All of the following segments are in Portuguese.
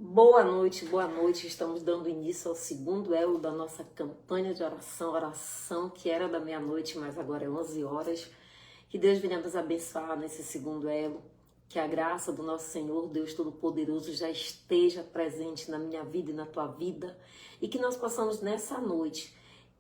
Boa noite, boa noite. Estamos dando início ao segundo elo da nossa campanha de oração que era da meia-noite, mas agora é 11 horas. Que Deus venha nos abençoar nesse segundo elo. Que a graça do nosso Senhor, Deus Todo-Poderoso, já esteja presente na minha vida e na tua vida. E que nós possamos nessa noite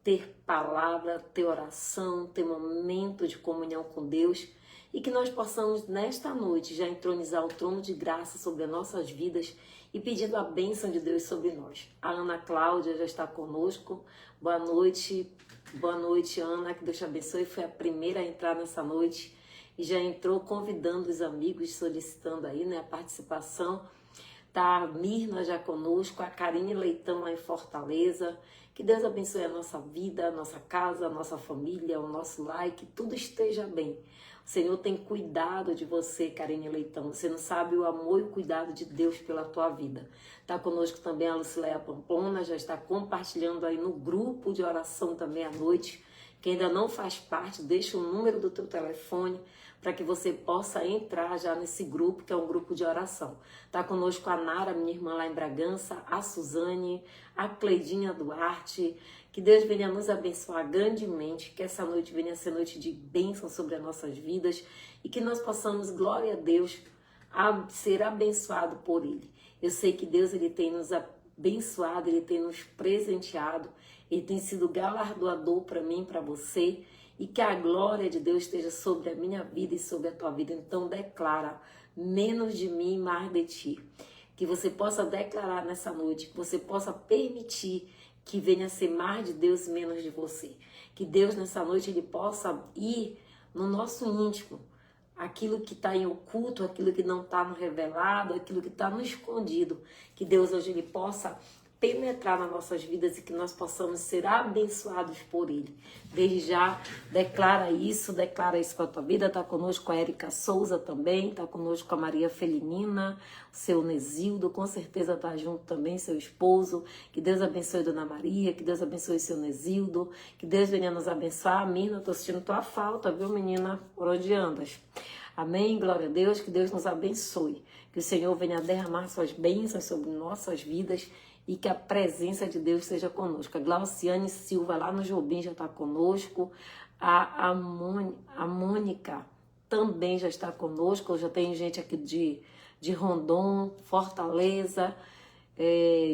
ter palavra, ter oração, ter momento de comunhão com Deus. E que nós possamos nesta noite já entronizar o trono de graça sobre as nossas vidas e pedindo a bênção de Deus sobre nós. A Ana Cláudia já está conosco. Boa noite, Ana, que Deus te abençoe. Foi a primeira a entrar nessa noite e já entrou convidando os amigos, solicitando aí, né, a participação. Tá a Mirna já conosco, a Karine Leitão lá em Fortaleza. Que Deus abençoe a nossa vida, a nossa casa, a nossa família, o nosso lar, que tudo esteja bem. O Senhor tem cuidado de você, Karine Leitão. Você não sabe o amor e o cuidado de Deus pela tua vida. Está conosco também a Lucileia Pamplona, já está compartilhando aí no grupo de oração também à noite. Quem ainda não faz parte, deixa o número do teu telefone para que você possa entrar já nesse grupo, que é um grupo de oração. Está conosco a Nara, minha irmã lá em Bragança, a Suzane, a Cleidinha Duarte. Que Deus venha nos abençoar grandemente, que essa noite venha a ser noite de bênção sobre as nossas vidas e que nós possamos, glória a Deus, ser abençoado por Ele. Eu sei que Deus ele tem nos abençoado, Ele tem nos presenteado, Ele tem sido galardoador para mim, para você, e que a glória de Deus esteja sobre a minha vida e sobre a tua vida. Então declara, menos de mim, mais de ti. Que você possa declarar nessa noite, que você possa permitir que venha a ser mais de Deus e menos de você. Que Deus nessa noite ele possa ir no nosso íntimo, aquilo que está em oculto, aquilo que não está no revelado, aquilo que está no escondido. Que Deus hoje ele possa penetrar nas nossas vidas e que nós possamos ser abençoados por Ele. Desde já, declara isso com a tua vida. Está conosco a Érica Souza também, está conosco a Maria Felinina, o seu Nesildo, com certeza está junto também, seu esposo. Que Deus abençoe Dona Maria, que Deus abençoe seu Nesildo, que Deus venha nos abençoar. Mina, estou sentindo tua falta, viu, menina? Por onde andas? Amém, glória a Deus, que Deus nos abençoe. Que o Senhor venha derramar suas bênçãos sobre nossas vidas e que a presença de Deus seja conosco. A Glauciane Silva, lá no Jobim, já está conosco. A Mônica também já está conosco. Já tem gente aqui de Rondon, Fortaleza,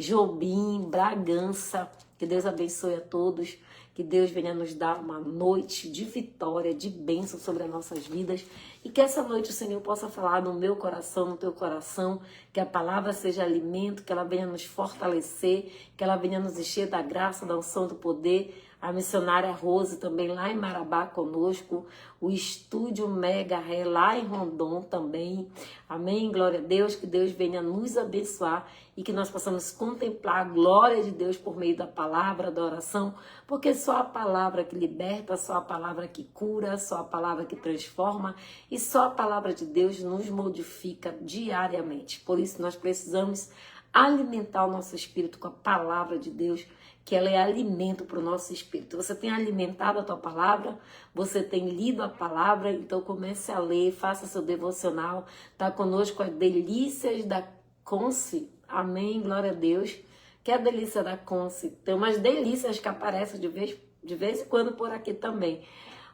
Jobim, Bragança. Que Deus abençoe a todos. Que Deus venha nos dar uma noite de vitória, de bênção sobre as nossas vidas. E que essa noite o Senhor possa falar no meu coração, no teu coração. Que a palavra seja alimento, que ela venha nos fortalecer, que ela venha nos encher da graça, da unção, do poder. A missionária Rose também lá em Marabá conosco. O Estúdio Mega Ré lá em Rondon também. Amém? Glória a Deus. Que Deus venha nos abençoar e que nós possamos contemplar a glória de Deus por meio da palavra, da oração, porque só a palavra que liberta, só a palavra que cura, só a palavra que transforma e só a palavra de Deus nos modifica diariamente. Por isso nós precisamos alimentar o nosso espírito com a palavra de Deus, que ela é alimento para o nosso espírito. Você tem alimentado a tua palavra, você tem lido a palavra, então comece a ler, faça seu devocional. Está conosco as delícias da Conce. Amém, glória a Deus. Que é a delícia da Conce. Tem umas delícias que aparecem de vez em quando por aqui também.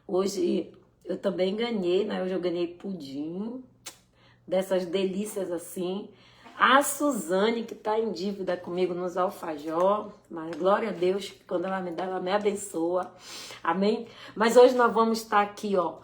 Hoje eu também ganhei, né? Hoje eu ganhei pudim, dessas delícias assim. A Suzane, que está em dívida comigo nos alfajor, mas glória a Deus, que quando ela me dá, ela me abençoa. Amém? Mas hoje nós vamos estar aqui, ó,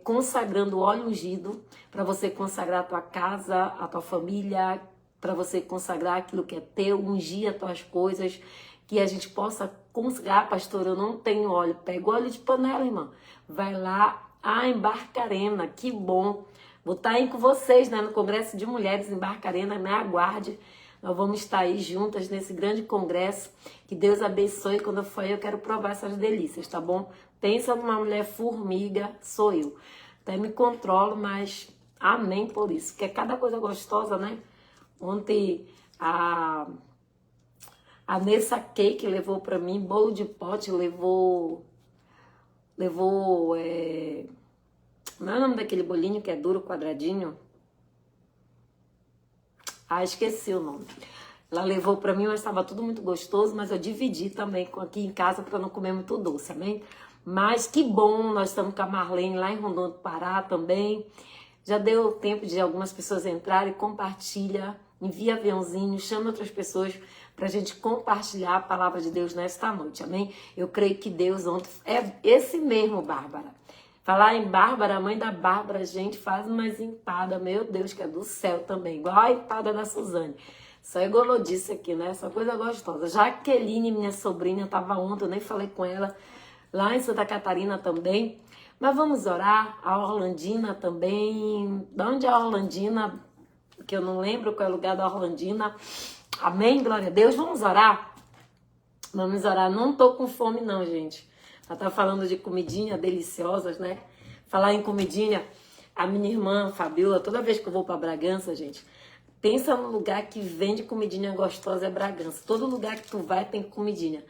consagrando o óleo ungido, para você consagrar a tua casa, a tua família, para você consagrar aquilo que é teu, ungir as tuas coisas, que a gente possa consagrar. Pastor, eu não tenho óleo. Pega o óleo de panela, irmã. Vai lá, em Barcarena, que bom. Vou estar aí com vocês, né, no Congresso de Mulheres em Barcarena, me aguarde. Nós vamos estar aí juntas nesse grande congresso. Que Deus abençoe. Quando eu for aí, eu quero provar essas delícias, tá bom? Pensa numa mulher formiga, sou eu. Até me controlo, mas amém por isso. Porque é cada coisa gostosa, né? Ontem a Nessa Cake levou para mim bolo de pote, levou não é o nome daquele bolinho que é duro, quadradinho? Ah, esqueci o nome. Ela levou para mim, mas estava tudo muito gostoso, mas eu dividi também aqui em casa para não comer muito doce, amém? Mas que bom, nós estamos com a Marlene lá em Rondônia do Pará também. Já deu tempo de algumas pessoas entrarem, compartilha, envia aviãozinho, chama outras pessoas para a gente compartilhar a palavra de Deus nesta noite, amém? Eu creio que Deus ontem é esse mesmo, Bárbara. Falar em Bárbara, a mãe da Bárbara, gente, faz umas empadas, meu Deus, que é do céu também, igual a empada da Suzane. Só é golodice aqui, né? Essa coisa gostosa. Jaqueline, minha sobrinha, estava ontem, eu nem falei com ela, lá em Santa Catarina também. Mas vamos orar, a Orlandina também. De onde é a Orlandina? Que eu não lembro qual é o lugar da Orlandina. Amém, glória a Deus. Vamos orar? Vamos orar. Não tô com fome não, gente. Ela tá falando de comidinha deliciosas, né? Falar em comidinha, a minha irmã, Fabiola, toda vez que eu vou para Bragança, gente, pensa num lugar que vende comidinha gostosa, é Bragança. Todo lugar que tu vai tem comidinha.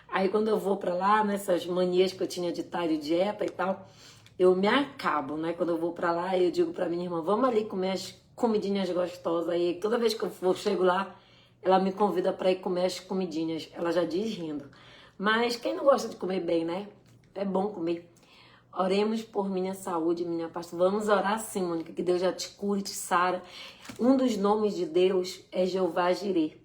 Aí quando eu vou pra lá, nessas manias que eu tinha de estar de dieta e tal, eu me acabo, né? Quando eu vou pra lá, eu digo pra minha irmã, vamos ali comer as comidinhas gostosas. Aí toda vez que chego lá, ela me convida pra ir comer as comidinhas. Ela já diz rindo. Mas quem não gosta de comer bem, né? É bom comer. Oremos por minha saúde, minha paz. Vamos orar sim, Mônica, que Deus já te cure, te sara. Um dos nomes de Deus é Jeová Jireh.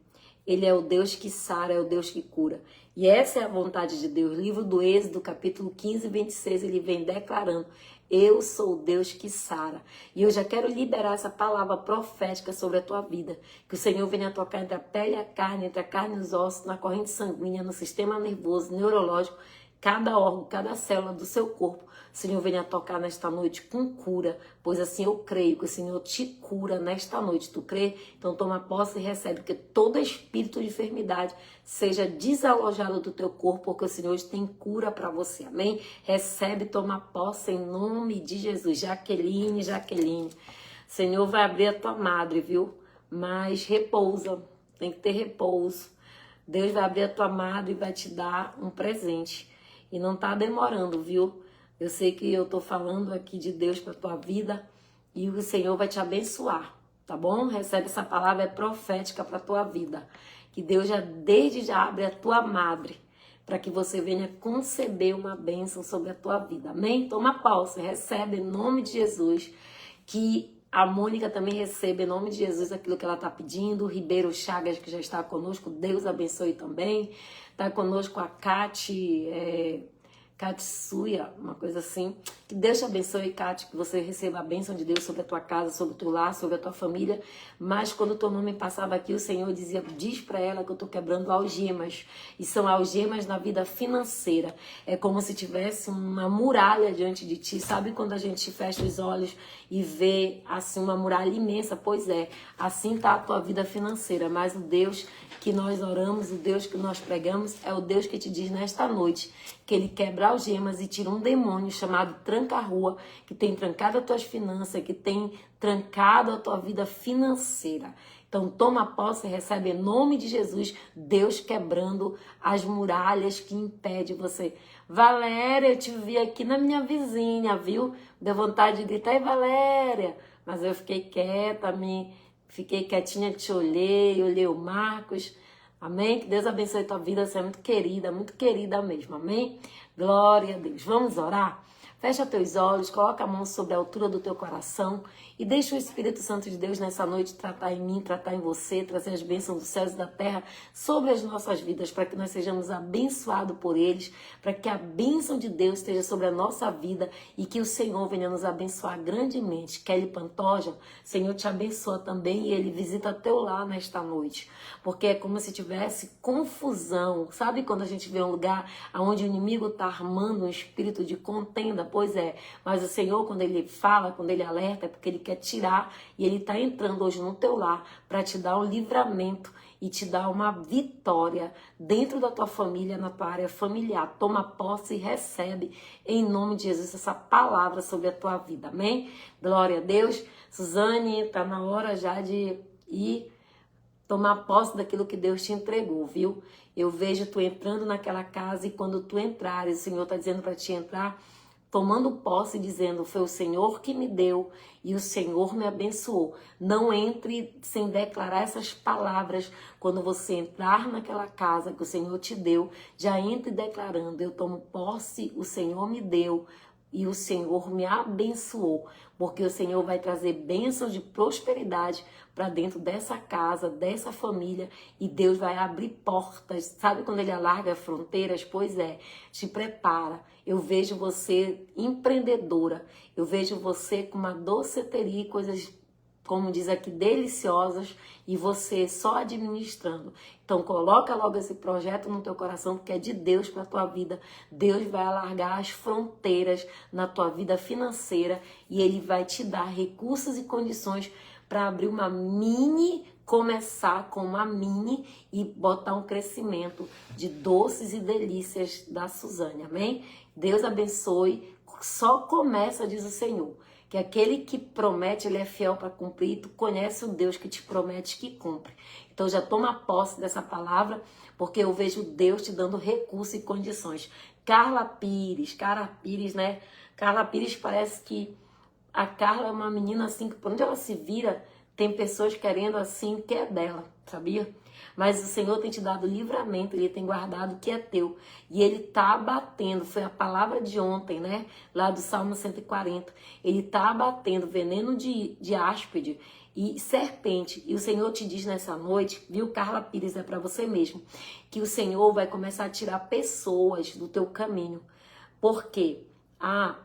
Ele é o Deus que sara, é o Deus que cura. E essa é a vontade de Deus. Livro do Êxodo, capítulo 15, 26, ele vem declarando: eu sou o Deus que sara. E eu já quero liberar essa palavra profética sobre a tua vida. Que o Senhor venha tocar entre a pele e a carne, entre a carne e os ossos, na corrente sanguínea, no sistema nervoso, neurológico, cada órgão, cada célula do seu corpo. O Senhor venha tocar nesta noite com cura, pois assim eu creio que o Senhor te cura nesta noite. Tu crê? Então toma posse e recebe, que todo espírito de enfermidade seja desalojado do teu corpo, porque o Senhor hoje tem cura para você, amém? Recebe, toma posse em nome de Jesus. Jaqueline, Jaqueline, o Senhor vai abrir a tua madre, viu? Mas repousa, tem que ter repouso. Deus vai abrir a tua madre e vai te dar um presente. E não tá demorando, viu? Eu sei que eu tô falando aqui de Deus para tua vida e o Senhor vai te abençoar, tá bom? Recebe essa palavra, é profética para tua vida. Que Deus desde já abre a tua madre para que você venha conceber uma bênção sobre a tua vida, amém? Toma posse, recebe em nome de Jesus. Que a Mônica também receba em nome de Jesus aquilo que ela está pedindo. O Ribeiro Chagas, que já está conosco, Deus abençoe também. Está conosco a Katsuya, uma coisa assim. Que Deus te abençoe, Kati, que você receba a bênção de Deus sobre a tua casa, sobre o teu lar, sobre a tua família. Mas quando o teu nome passava aqui, o Senhor dizia, diz para ela que eu estou quebrando algemas. E são algemas na vida financeira. É como se tivesse uma muralha diante de ti. Sabe quando a gente fecha os olhos e vê assim uma muralha imensa? Pois é, assim está a tua vida financeira. Mas o Deus que nós oramos, o Deus que nós pregamos, é o Deus que te diz nesta noite que ele quebra algemas e tira um demônio chamado tranca-rua, que tem trancado as tuas finanças, que tem trancado a tua vida financeira. Então toma posse e recebe em nome de Jesus, Deus quebrando as muralhas que impedem você. Valéria, eu te vi aqui na minha vizinha, viu? Deu vontade de gritar, ei Valéria, mas eu fiquei quieta, fiquei quietinha, te olhei o Marcos. Amém? Que Deus abençoe a tua vida, você é muito querida mesmo, amém? Glória a Deus. Vamos orar? Fecha teus olhos, coloca a mão sobre a altura do teu coração e deixa o Espírito Santo de Deus nessa noite tratar em mim, tratar em você, trazer as bênçãos dos céus e da terra sobre as nossas vidas, para que nós sejamos abençoados por eles, para que a bênção de Deus esteja sobre a nossa vida e que o Senhor venha nos abençoar grandemente. Kelly Pantoja, Senhor te abençoa também e Ele visita teu lar nesta noite, porque é como se tivesse confusão. Sabe quando a gente vê um lugar onde o inimigo está armando um espírito de contenda? Pois é, mas o Senhor, quando Ele fala, quando Ele alerta, é porque Ele quer tirar, e Ele está entrando hoje no teu lar para te dar um livramento e te dar uma vitória dentro da tua família, na tua área familiar. Toma posse e recebe em nome de Jesus essa palavra sobre a tua vida, amém? Glória a Deus. Suzane, tá na hora já de ir tomar posse daquilo que Deus te entregou, viu? Eu vejo tu entrando naquela casa e quando tu entrares, o Senhor está dizendo para te entrar tomando posse, dizendo: foi o Senhor que me deu e o Senhor me abençoou. Não entre sem declarar essas palavras. Quando você entrar naquela casa que o Senhor te deu, já entre declarando: eu tomo posse, o Senhor me deu e o Senhor me abençoou, porque o Senhor vai trazer bênçãos de prosperidade para dentro dessa casa, dessa família, e Deus vai abrir portas. Sabe quando Ele alarga fronteiras? Pois é, te prepara. Eu vejo você empreendedora, eu vejo você com uma doceteria e coisas, como diz aqui, deliciosas, e você só administrando. Então coloca logo esse projeto no teu coração, porque é de Deus para a tua vida. Deus vai alargar as fronteiras na tua vida financeira e Ele vai te dar recursos e condições para abrir uma mini, começar com uma mini e botar um crescimento de doces e delícias da Suzane, amém? Deus abençoe, só começa, diz o Senhor, que aquele que promete, ele é fiel para cumprir. Tu conhece o Deus que te promete, que cumpre. Então já toma posse dessa palavra, porque eu vejo Deus te dando recursos e condições. Carla Pires, né? Carla Pires, parece que a Carla é uma menina assim, que por onde ela se vira, tem pessoas querendo assim, que é dela, sabia? Mas o Senhor tem te dado livramento, Ele tem guardado o que é teu. E Ele tá abatendo, foi a palavra de ontem, né? Lá do Salmo 140. Ele tá abatendo veneno de áspide e serpente. E o Senhor te diz nessa noite, viu, Carla Pires, é para você mesmo, que o Senhor vai começar a tirar pessoas do teu caminho. Por quê?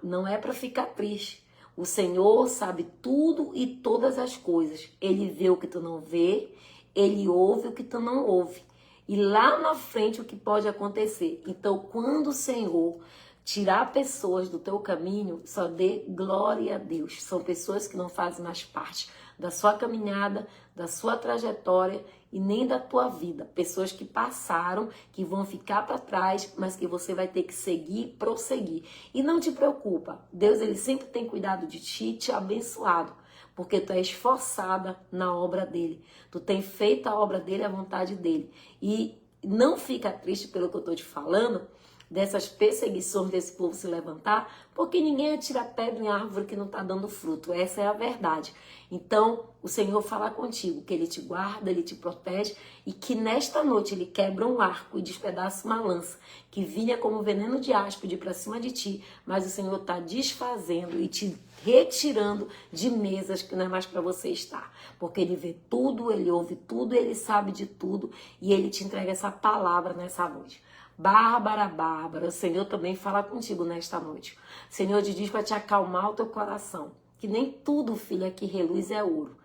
Não é para ficar triste. O Senhor sabe tudo e todas as coisas. Ele vê o que tu não vê, Ele ouve o que tu não ouve. E lá na frente o que pode acontecer. Então, quando o Senhor tirar pessoas do teu caminho, só dê glória a Deus. São pessoas que não fazem mais parte da sua caminhada, da sua trajetória e nem da tua vida. Pessoas que passaram, que vão ficar para trás, mas que você vai ter que seguir, prosseguir. E não te preocupa, Deus, Ele sempre tem cuidado de ti, te abençoado, porque tu é esforçada na obra dele. Tu tem feito a obra dele, a vontade dele. E não fica triste pelo que eu estou te falando, dessas perseguições desse povo se levantar, porque ninguém atira pedra em árvore que não está dando fruto. Essa é a verdade. Então, o Senhor fala contigo, que Ele te guarda, Ele te protege e que nesta noite Ele quebra um arco e despedaça uma lança que vinha como veneno de áspide para cima de ti, mas o Senhor está desfazendo e te retirando de mesas que não é mais para você estar, porque Ele vê tudo, Ele ouve tudo, Ele sabe de tudo e Ele te entrega essa palavra nessa noite. Bárbara, o Senhor também fala contigo nesta noite. O Senhor te diz para te acalmar o teu coração, que nem tudo, filha, que reluz é ouro.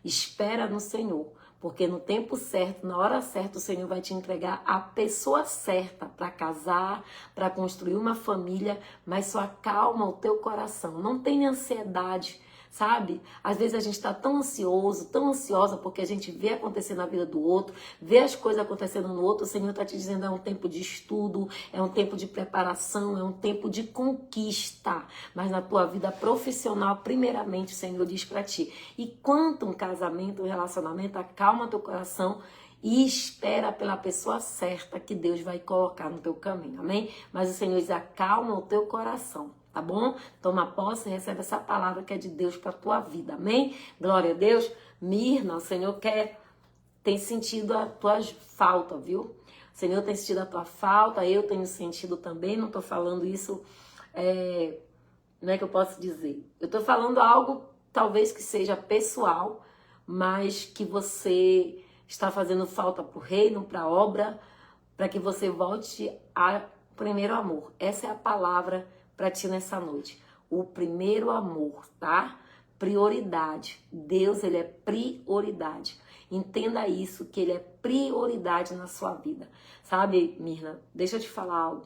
Espera no Senhor, porque no tempo certo, na hora certa, o Senhor vai te entregar a pessoa certa para casar, para construir uma família, mas só acalma o teu coração. Não tenha ansiedade, sabe? Às vezes a gente está tão ansioso, tão ansiosa, porque a gente vê acontecer na vida do outro, vê as coisas acontecendo no outro. O Senhor está te dizendo, é um tempo de estudo, é um tempo de preparação, é um tempo de conquista. Mas na tua vida profissional, primeiramente, o Senhor diz para ti. E quanto um casamento, um relacionamento, acalma teu coração e espera pela pessoa certa que Deus vai colocar no teu caminho, amém? Mas o Senhor diz, acalma o teu coração. Tá bom? Toma posse e recebe essa palavra que é de Deus para a tua vida, amém? Glória a Deus. Mirna, o Senhor tem sentido a tua falta, viu? O Senhor tem sentido a tua falta, eu tenho sentido também, não tô falando isso, não é que eu posso dizer. Eu tô falando algo talvez que seja pessoal, mas que você está fazendo falta pro reino, pra obra, para que você volte ao primeiro amor. Essa é a palavra para ti nessa noite. O primeiro amor, tá? Prioridade. Deus, Ele é prioridade. Entenda isso, que Ele é prioridade na sua vida. Sabe, Mirna, deixa eu te falar algo.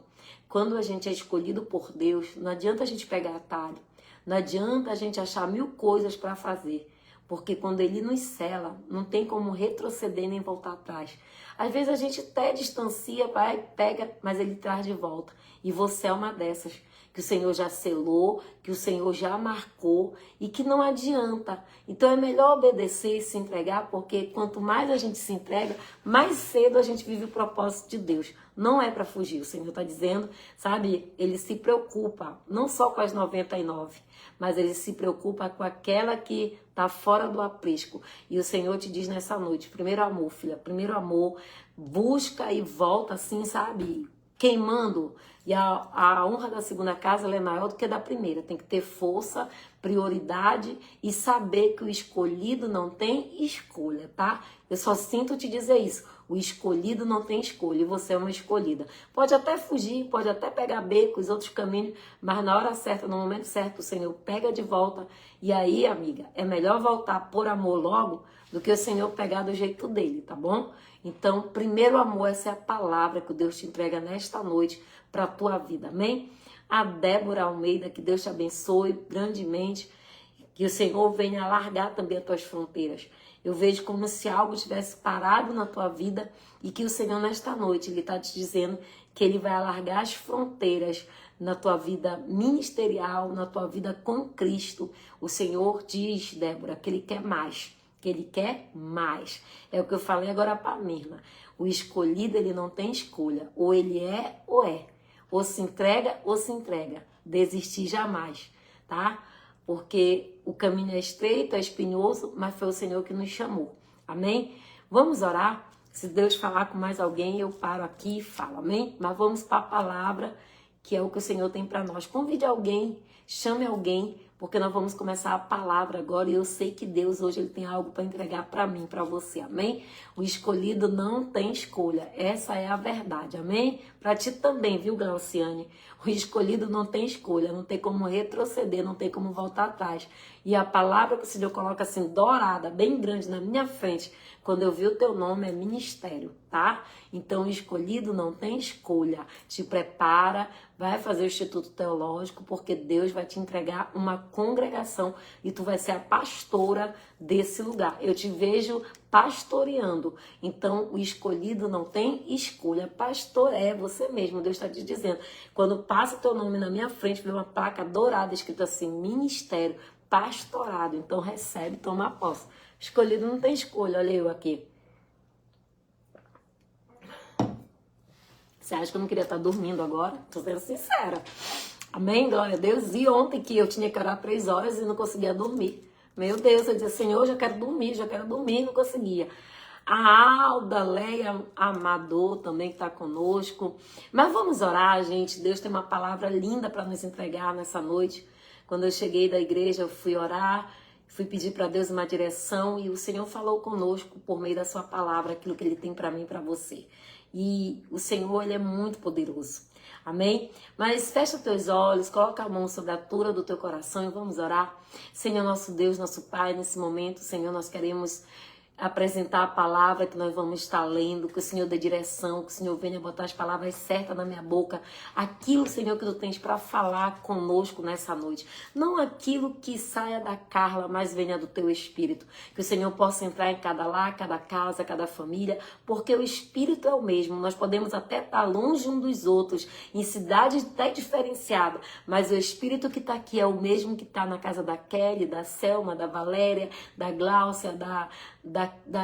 Quando a gente é escolhido por Deus, não adianta a gente pegar atalho. Não adianta a gente achar 1000 coisas para fazer. Porque quando Ele nos sela, não tem como retroceder nem voltar atrás. Às vezes a gente até distancia, vai, pega, mas Ele traz de volta. E você é uma dessas que o Senhor já selou, que o Senhor já marcou e que não adianta. Então é melhor obedecer e se entregar, porque quanto mais a gente se entrega, mais cedo a gente vive o propósito de Deus. Não é para fugir, o Senhor está dizendo, sabe? Ele se preocupa, não só com as 99, mas ele se preocupa com aquela que está fora do aprisco. E o Senhor te diz nessa noite, primeiro amor, filha, primeiro amor, busca e volta assim, sabe? Queimando. E a honra da segunda casa ela é maior do que a da primeira. Tem que ter força, prioridade e saber que o escolhido não tem escolha, tá? Eu só sinto te dizer isso. O escolhido não tem escolha e você é uma escolhida. Pode até fugir, pode até pegar becos, outros caminhos, mas na hora certa, no momento certo, o Senhor pega de volta. E aí, amiga, é melhor voltar por amor logo do que o Senhor pegar do jeito dele, tá bom? Então, primeiro amor, essa é a palavra que Deus te entrega nesta noite para a tua vida, amém? A Débora Almeida, que Deus te abençoe grandemente, que o Senhor venha alargar também as tuas fronteiras. Eu vejo como se algo tivesse parado na tua vida e que o Senhor nesta noite, Ele está te dizendo que Ele vai alargar as fronteiras na tua vida ministerial, na tua vida com Cristo. O Senhor diz, Débora, que Ele quer mais, que Ele quer mais. É o que eu falei agora para a Mirna. O escolhido, ele não tem escolha. Ou ele é ou é. Ou se entrega ou se entrega. Desistir jamais, tá? Porque o caminho é estreito, é espinhoso, mas foi o Senhor que nos chamou. Amém? Vamos orar? Se Deus falar com mais alguém, eu paro aqui e falo, amém? Mas vamos para a palavra, que é o que o Senhor tem para nós. Convide alguém, chame alguém, porque nós vamos começar a palavra agora e eu sei que Deus hoje ele tem algo para entregar para mim, para você, amém? O escolhido não tem escolha, essa é a verdade, amém? Para ti também, viu, Glauciane? O escolhido não tem escolha, não tem como retroceder, não tem como voltar atrás. E a palavra que o Senhor coloca assim, dourada, bem grande na minha frente, quando eu vi o teu nome, é ministério, tá? Então, o escolhido não tem escolha. Te prepara, vai fazer o Instituto Teológico, porque Deus vai te entregar uma congregação e tu vai ser a pastora desse lugar. Eu te vejo pastoreando. Então, o escolhido não tem escolha. Pastor é você mesmo, Deus está te dizendo. Quando passa o teu nome na minha frente, vê uma placa dourada escrito assim, ministério, pastorado. Então, recebe, toma posse. Escolhido não tem escolha, olha eu aqui. Você acha que eu não queria estar dormindo agora? Tô sendo sincera. Amém? Glória a Deus. E ontem que eu tinha que orar 3 horas e não conseguia dormir. Meu Deus, eu dizia, Senhor, eu já quero dormir, e não conseguia. A Alda, Leia Amador também que está conosco. Mas vamos orar, gente. Deus tem uma palavra linda para nos entregar nessa noite. Quando eu cheguei da igreja, eu fui orar, fui pedir para Deus uma direção e o Senhor falou conosco por meio da sua palavra, aquilo que Ele tem para mim e para você. E o Senhor, Ele é muito poderoso. Amém? Mas fecha teus olhos, coloca a mão sobre a altura do teu coração e vamos orar. Senhor, nosso Deus, nosso Pai, nesse momento, Senhor, nós queremos apresentar a palavra que nós vamos estar lendo, que o Senhor dê direção, que o Senhor venha botar as palavras certas na minha boca, aquilo, Senhor, que tu tens para falar conosco nessa noite, não aquilo que saia da Carla, mas venha do teu Espírito, que o Senhor possa entrar em cada lar, cada casa, cada família, porque o Espírito é o mesmo, nós podemos até estar longe uns dos outros, em cidades até diferenciadas, mas o Espírito que está aqui é o mesmo que está na casa da Kelly, da Selma, da Valéria, da Gláucia, da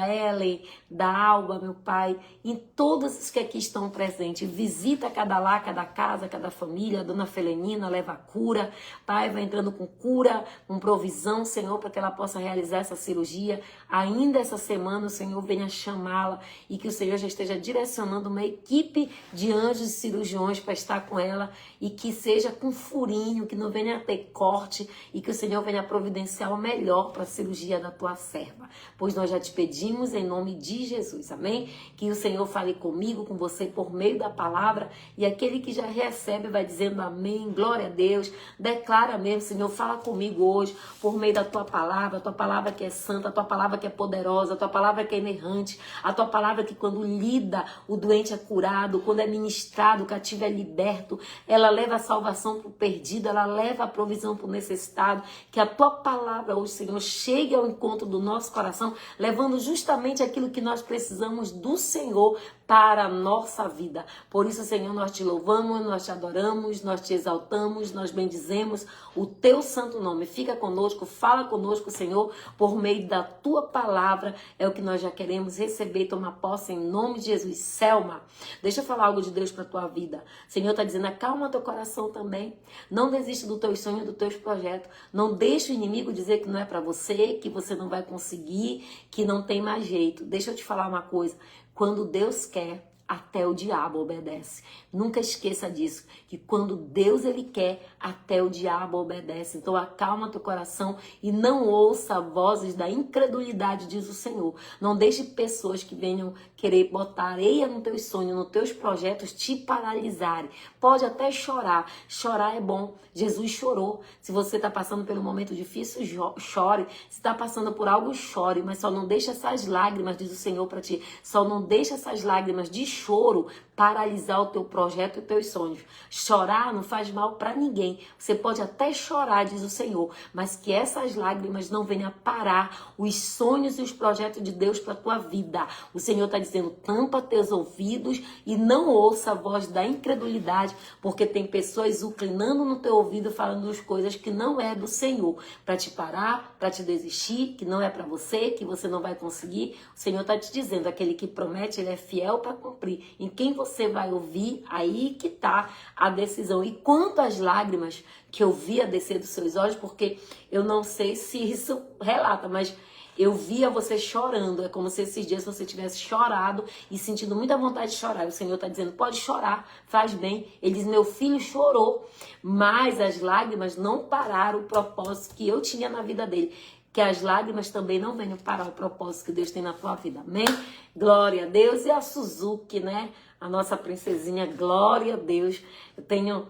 Ellen, da Alba, meu Pai, em todos os que aqui estão presentes. Visita cada lar, cada casa, cada família. A dona Felenina leva a cura. Pai, vai entrando com cura, com provisão, Senhor, para que ela possa realizar essa cirurgia. Ainda essa semana o Senhor venha chamá-la e que o Senhor já esteja direcionando uma equipe de anjos e cirurgiões para estar com ela e que seja com furinho, que não venha ter corte e que o Senhor venha providenciar o melhor para a cirurgia da tua serva. Pois nós já te pedimos em nome de Jesus, amém? Que o Senhor fale comigo, com você, por meio da palavra, e aquele que já recebe vai dizendo amém, glória a Deus, declara mesmo, Senhor, fala comigo hoje, por meio da tua palavra que é santa, a tua palavra que é poderosa, a tua palavra que é inerrante, a tua palavra que quando lida, o doente é curado, quando é ministrado, o cativo é liberto, ela leva a salvação para o perdido, ela leva a provisão para o necessitado, que a tua palavra hoje, Senhor, chegue ao encontro do nosso coração, levando levando justamente aquilo que nós precisamos do Senhor para a nossa vida. Por isso, Senhor, nós te louvamos, nós te adoramos, nós te exaltamos, nós bendizemos o teu santo nome. Fica conosco, fala conosco, Senhor, por meio da tua palavra. É o que nós já queremos receber e tomar posse em nome de Jesus. Selma, deixa eu falar algo de Deus para a tua vida. O Senhor está dizendo, acalma teu coração também. Não desiste dos teus sonhos, dos teus projetos. Não deixe o inimigo dizer que não é para você, que você não vai conseguir, que não tem mais jeito. Deixa eu te falar uma coisa. Quando Deus quer, até o diabo obedece. Nunca esqueça disso, que quando Deus ele quer, até o diabo obedece. Então acalma teu coração e não ouça vozes da incredulidade, diz o Senhor. Não deixe pessoas que venham querer botar areia nos teus sonhos, nos teus projetos, te paralisarem. Pode até chorar. Chorar é bom. Jesus chorou. Se você está passando por um momento difícil, chore. Se está passando por algo, chore. Mas só não deixe essas lágrimas, diz o Senhor para ti. Só não deixe essas lágrimas de choro paralisar o teu projeto e os teus sonhos. Chorar não faz mal para ninguém. Você pode até chorar, diz o Senhor, mas que essas lágrimas não venham parar os sonhos e os projetos de Deus para tua vida. O Senhor está dizendo, tampa teus ouvidos e não ouça a voz da incredulidade, porque tem pessoas uclinando no teu ouvido, falando as coisas que não é do Senhor, para te parar, para te desistir, que não é para você, que você não vai conseguir. O Senhor está te dizendo, aquele que promete, ele é fiel para cumprir. Em quem você vai ouvir, aí que tá a decisão. E quanto às lágrimas que eu via descer dos seus olhos, porque eu não sei se isso relata, mas eu via você chorando. É como se esses dias você tivesse chorado e sentindo muita vontade de chorar. O Senhor está dizendo, pode chorar, faz bem. Ele diz, meu filho chorou, mas as lágrimas não pararam o propósito que eu tinha na vida dele. Que as lágrimas também não venham parar o propósito que Deus tem na tua vida. Amém? Glória a Deus. E a Suzuki, né? A nossa princesinha, glória a Deus. Eu tenho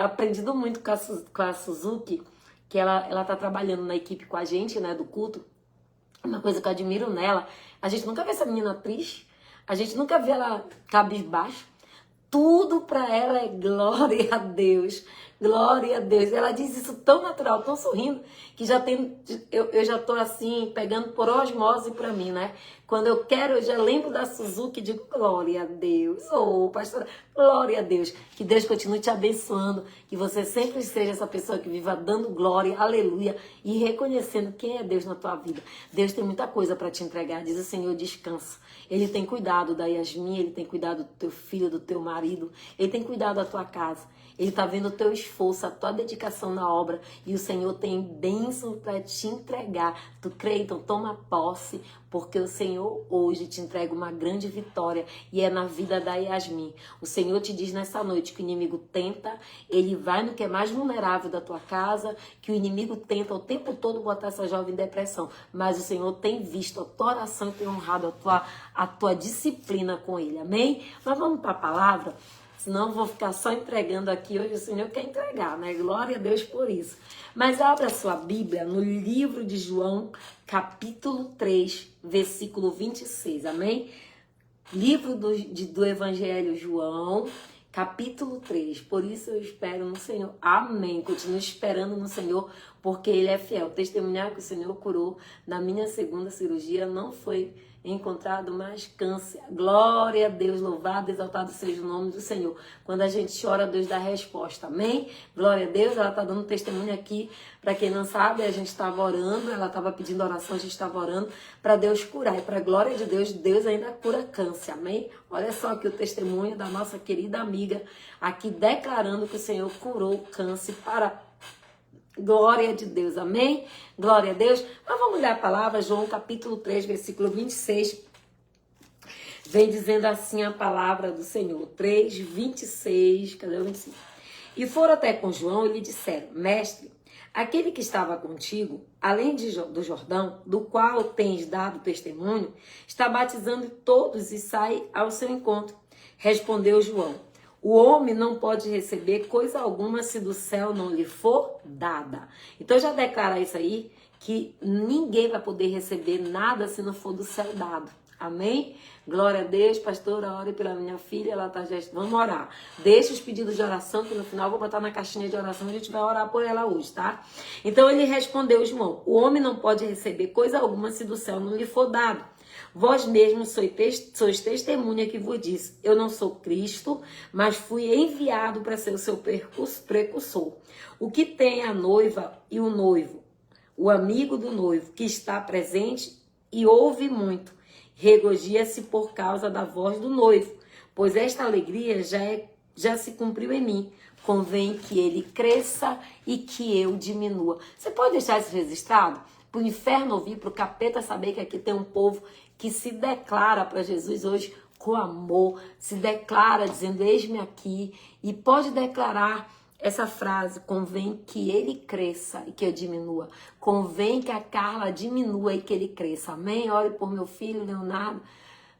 aprendido muito com a Suzuki, que ela tá trabalhando na equipe com a gente, né? Do culto. Uma coisa que eu admiro nela, a gente nunca vê essa menina triste, a gente nunca vê ela cabisbaixo. Tudo para ela é glória a Deus. Glória a Deus. Ela diz isso tão natural, tão sorrindo, que eu já tô assim, pegando por osmose para mim, né? Quando eu quero, eu já lembro da Suzuki e digo, glória a Deus. Ô, pastora, glória a Deus. Que Deus continue te abençoando, que você sempre seja essa pessoa que viva dando glória, aleluia, e reconhecendo quem é Deus na tua vida. Deus tem muita coisa para te entregar, diz o Senhor, descansa. Ele tem cuidado da Yasmin, ele tem cuidado do teu filho, do teu marido, ele tem cuidado da tua casa. Ele está vendo o teu esforço, a tua dedicação na obra. E o Senhor tem bênção para te entregar. Tu crê? Então toma posse, porque o Senhor hoje te entrega uma grande vitória. E é na vida da Yasmin. O Senhor te diz nessa noite que o inimigo tenta. Ele vai no que é mais vulnerável da tua casa. Que o inimigo tenta o tempo todo botar essa jovem em depressão. Mas o Senhor tem visto a tua oração e tem honrado a tua disciplina com ele. Amém? Mas vamos para a palavra? Senão eu vou ficar só entregando aqui. Hoje o Senhor quer entregar, né? Glória a Deus por isso. Mas abra sua Bíblia no livro de João, capítulo 3, versículo 26. Amém? Livro do Evangelho João, capítulo 3. Por isso eu espero no Senhor. Amém. Continuo esperando no Senhor, porque Ele é fiel. Testemunhar que o Senhor curou na minha segunda cirurgia não foi encontrado mais câncer. Glória a Deus, louvado, exaltado seja o nome do Senhor. Quando a gente ora, Deus dá resposta. Amém? Glória a Deus. Ela está dando testemunho aqui. Para quem não sabe, a gente estava orando, ela estava pedindo oração, a gente estava orando para Deus curar. E para a glória de Deus, Deus ainda cura câncer. Amém? Olha só aqui o testemunho da nossa querida amiga aqui declarando que o Senhor curou o câncer para glória de Deus, amém? Glória a Deus. Mas vamos ler a palavra, João capítulo 3, versículo 26. Vem dizendo assim a palavra do Senhor. 3, 26, cadê o 25? E foram até com João e lhe disseram, mestre, aquele que estava contigo, além do Jordão, do qual tens dado testemunho, está batizando todos e sai ao seu encontro. Respondeu João, o homem não pode receber coisa alguma se do céu não lhe for dada. Então já declara isso aí, que ninguém vai poder receber nada se não for do céu dado. Amém? Glória a Deus, pastora, ore pela minha filha, ela tá já... Vamos orar. Deixa os pedidos de oração, que no final eu vou botar na caixinha de oração, a gente vai orar por ela hoje, tá? Então ele respondeu, João, o homem não pode receber coisa alguma se do céu não lhe for dado. Vós mesmos sois testemunha que vos disse, eu não sou Cristo, mas fui enviado para ser o seu precursor. O que tem a noiva e o noivo, o amigo do noivo, que está presente e ouve muito, regozija-se por causa da voz do noivo, pois esta alegria já se cumpriu em mim. Convém que ele cresça e que eu diminua. Você pode deixar isso registrado? Para o inferno ouvir, para o capeta saber que aqui tem um povo que se declara para Jesus hoje com amor, se declara dizendo, eis-me aqui, e pode declarar essa frase, convém que ele cresça e que eu diminua. Convém que a Carla diminua e que ele cresça. Amém? Ore por meu filho, Leonardo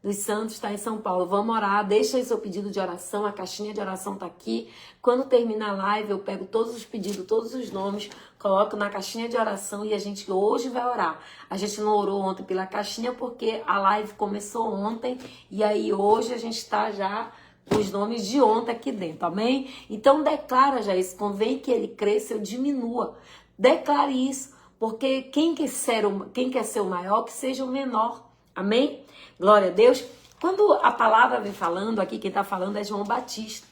dos Santos, está em São Paulo. Vamos orar, deixa aí seu pedido de oração, a caixinha de oração está aqui. Quando terminar a live, eu pego todos os pedidos, todos os nomes, coloco na caixinha de oração e a gente hoje vai orar. A gente não orou ontem pela caixinha porque a live começou ontem e aí hoje a gente está já... os nomes de ontem aqui dentro, amém? Então declara já isso, convém que ele cresça, eu diminua. Declare isso, porque quem quer ser o maior, que seja o menor, amém? Glória a Deus. Quando a palavra vem falando, aqui quem está falando é João Batista.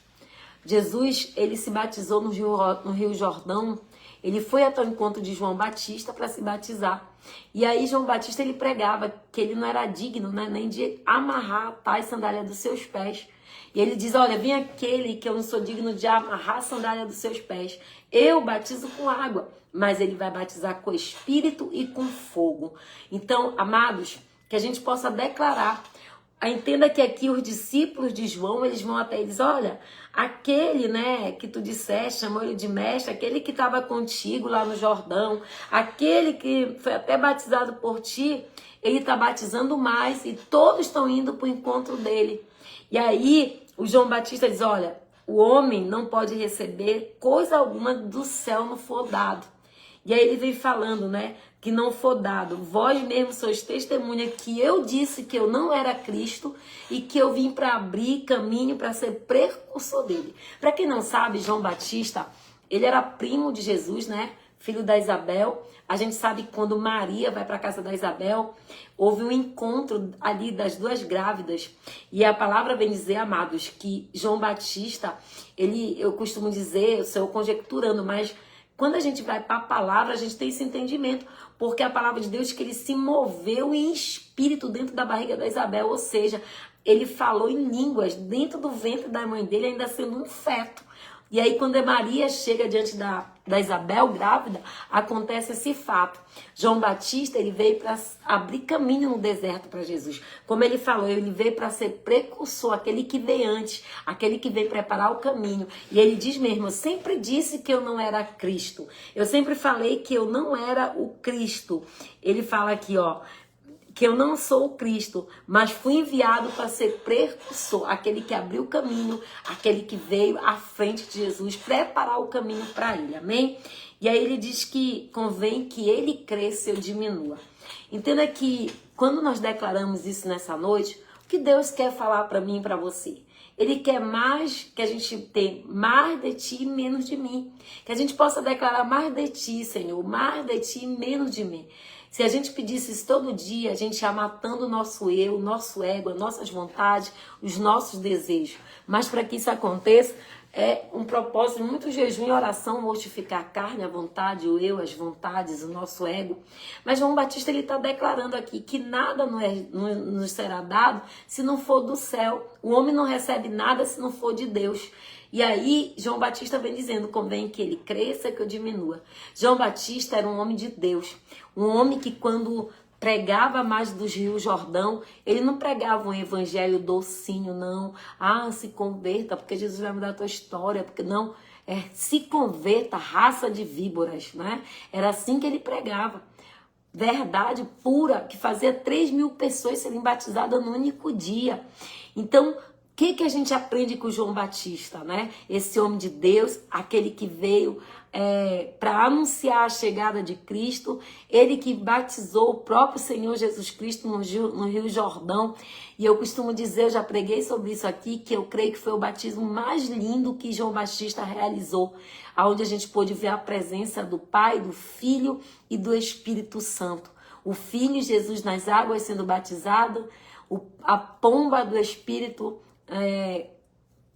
Jesus, ele se batizou no Rio Jordão, ele foi até o encontro de João Batista para se batizar. E aí João Batista, ele pregava que ele não era digno, né, nem de amarrar a tais sandálias dos seus pés. E ele diz, olha, vem aquele que eu não sou digno de amarrar a sandália dos seus pés. Eu batizo com água, mas ele vai batizar com espírito e com fogo. Então, amados, que a gente possa declarar. Entenda que aqui os discípulos de João, eles vão até eles, olha, aquele, né, que tu disseste, chamou ele de mestre, aquele que estava contigo lá no Jordão, aquele que foi até batizado por ti, ele está batizando mais e todos estão indo para o encontro dele. E aí, o João Batista diz, olha, o homem não pode receber coisa alguma do céu não for dado. E aí ele vem falando, né, que não for dado. Vós mesmo sois testemunha que eu disse que eu não era Cristo e que eu vim para abrir caminho para ser precursor dele. Para quem não sabe, João Batista, ele era primo de Jesus, né, filho da Isabel. A gente sabe que quando Maria vai para a casa da Isabel, houve um encontro ali das duas grávidas. E a palavra vem dizer, amados, que João Batista, ele, eu costumo dizer, eu estou conjecturando, mas quando a gente vai para a palavra, a gente tem esse entendimento. Porque a palavra de Deus diz que ele se moveu em espírito dentro da barriga da Isabel. Ou seja, ele falou em línguas dentro do ventre da mãe dele, ainda sendo um feto. E aí, quando a Maria chega diante da Isabel, grávida, acontece esse fato. João Batista, ele veio para abrir caminho no deserto para Jesus. Como ele falou, ele veio para ser precursor, aquele que veio antes, aquele que veio preparar o caminho. E ele diz mesmo, eu sempre disse que eu não era Cristo. Eu sempre falei que eu não era o Cristo. Ele fala aqui, ó, que eu não sou o Cristo, mas fui enviado para ser precursor, aquele que abriu o caminho, aquele que veio à frente de Jesus, preparar o caminho para ele, amém? E aí ele diz que convém que ele cresça e eu diminua. Entenda que quando nós declaramos isso nessa noite, o que Deus quer falar para mim e para você? Ele quer mais, que a gente tenha mais de ti e menos de mim. Que a gente possa declarar mais de ti, Senhor, mais de ti e menos de mim. Se a gente pedisse isso todo dia, a gente ia matando o nosso eu, o nosso ego, as nossas vontades, os nossos desejos. Mas para que isso aconteça, é um propósito, muito jejum e oração, mortificar a carne, a vontade, o eu, as vontades, o nosso ego. Mas João Batista, ele está declarando aqui que nada não nos será dado se não for do céu. O homem não recebe nada se não for de Deus. E aí, João Batista vem dizendo, convém que ele cresça, que eu diminua. João Batista era um homem de Deus. Um homem que quando pregava mais do Rio Jordão, ele não pregava um evangelho docinho, não. Ah, se converta, porque Jesus vai mudar a tua história, porque não. Se converta, raça de víboras, né? Era assim que ele pregava. Verdade pura, que fazia 3.000 pessoas serem batizadas no único dia. Então, que a gente aprende com João Batista, né? Esse homem de Deus, aquele que veio para anunciar a chegada de Cristo, ele que batizou o próprio Senhor Jesus Cristo no Rio Jordão. E eu costumo dizer, eu já preguei sobre isso aqui, que eu creio que foi o batismo mais lindo que João Batista realizou, onde a gente pôde ver a presença do Pai, do Filho e do Espírito Santo. O Filho Jesus nas águas sendo batizado, a pomba do Espírito,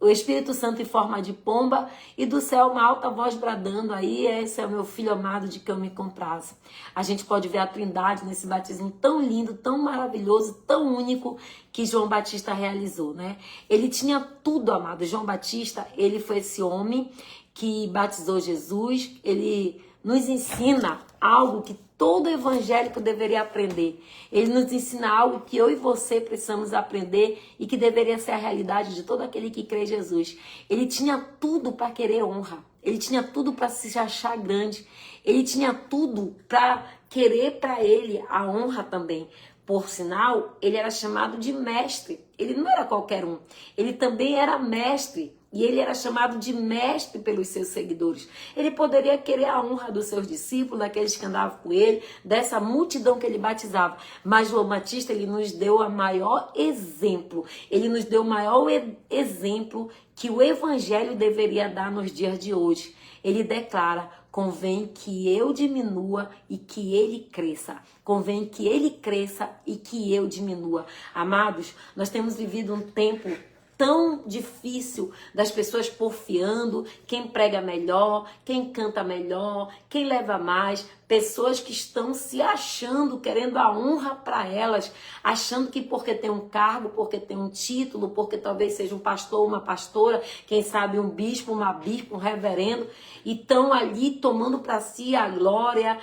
o Espírito Santo em forma de pomba, e do céu uma alta voz bradando aí, esse é o meu filho amado de que eu me comprazo. A gente pode ver a Trindade nesse batismo tão lindo, tão maravilhoso, tão único que João Batista realizou, né? Ele tinha tudo, amado. João Batista, ele foi esse homem que batizou Jesus. Ele nos ensina algo que todo evangélico deveria aprender. Ele nos ensina algo que eu e você precisamos aprender e que deveria ser a realidade de todo aquele que crê em Jesus. Ele tinha tudo para querer honra. Ele tinha tudo para se achar grande. Ele tinha tudo para querer para ele a honra também. Por sinal, ele era chamado de mestre. Ele não era qualquer um. Ele também era mestre. E ele era chamado de mestre pelos seus seguidores. Ele poderia querer a honra dos seus discípulos, daqueles que andavam com ele, dessa multidão que ele batizava. Mas João Batista, ele nos deu o maior exemplo. Ele nos deu o maior exemplo que o evangelho deveria dar nos dias de hoje. Ele declara: convém que eu diminua e que ele cresça. Convém que ele cresça e que eu diminua. Amados, nós temos vivido um tempo tão difícil das pessoas porfiando, quem prega melhor, quem canta melhor, quem leva mais, pessoas que estão se achando, querendo a honra para elas, achando que porque tem um cargo, porque tem um título, porque talvez seja um pastor, uma pastora, quem sabe um bispo, uma bispa, um reverendo, e estão ali tomando para si a glória,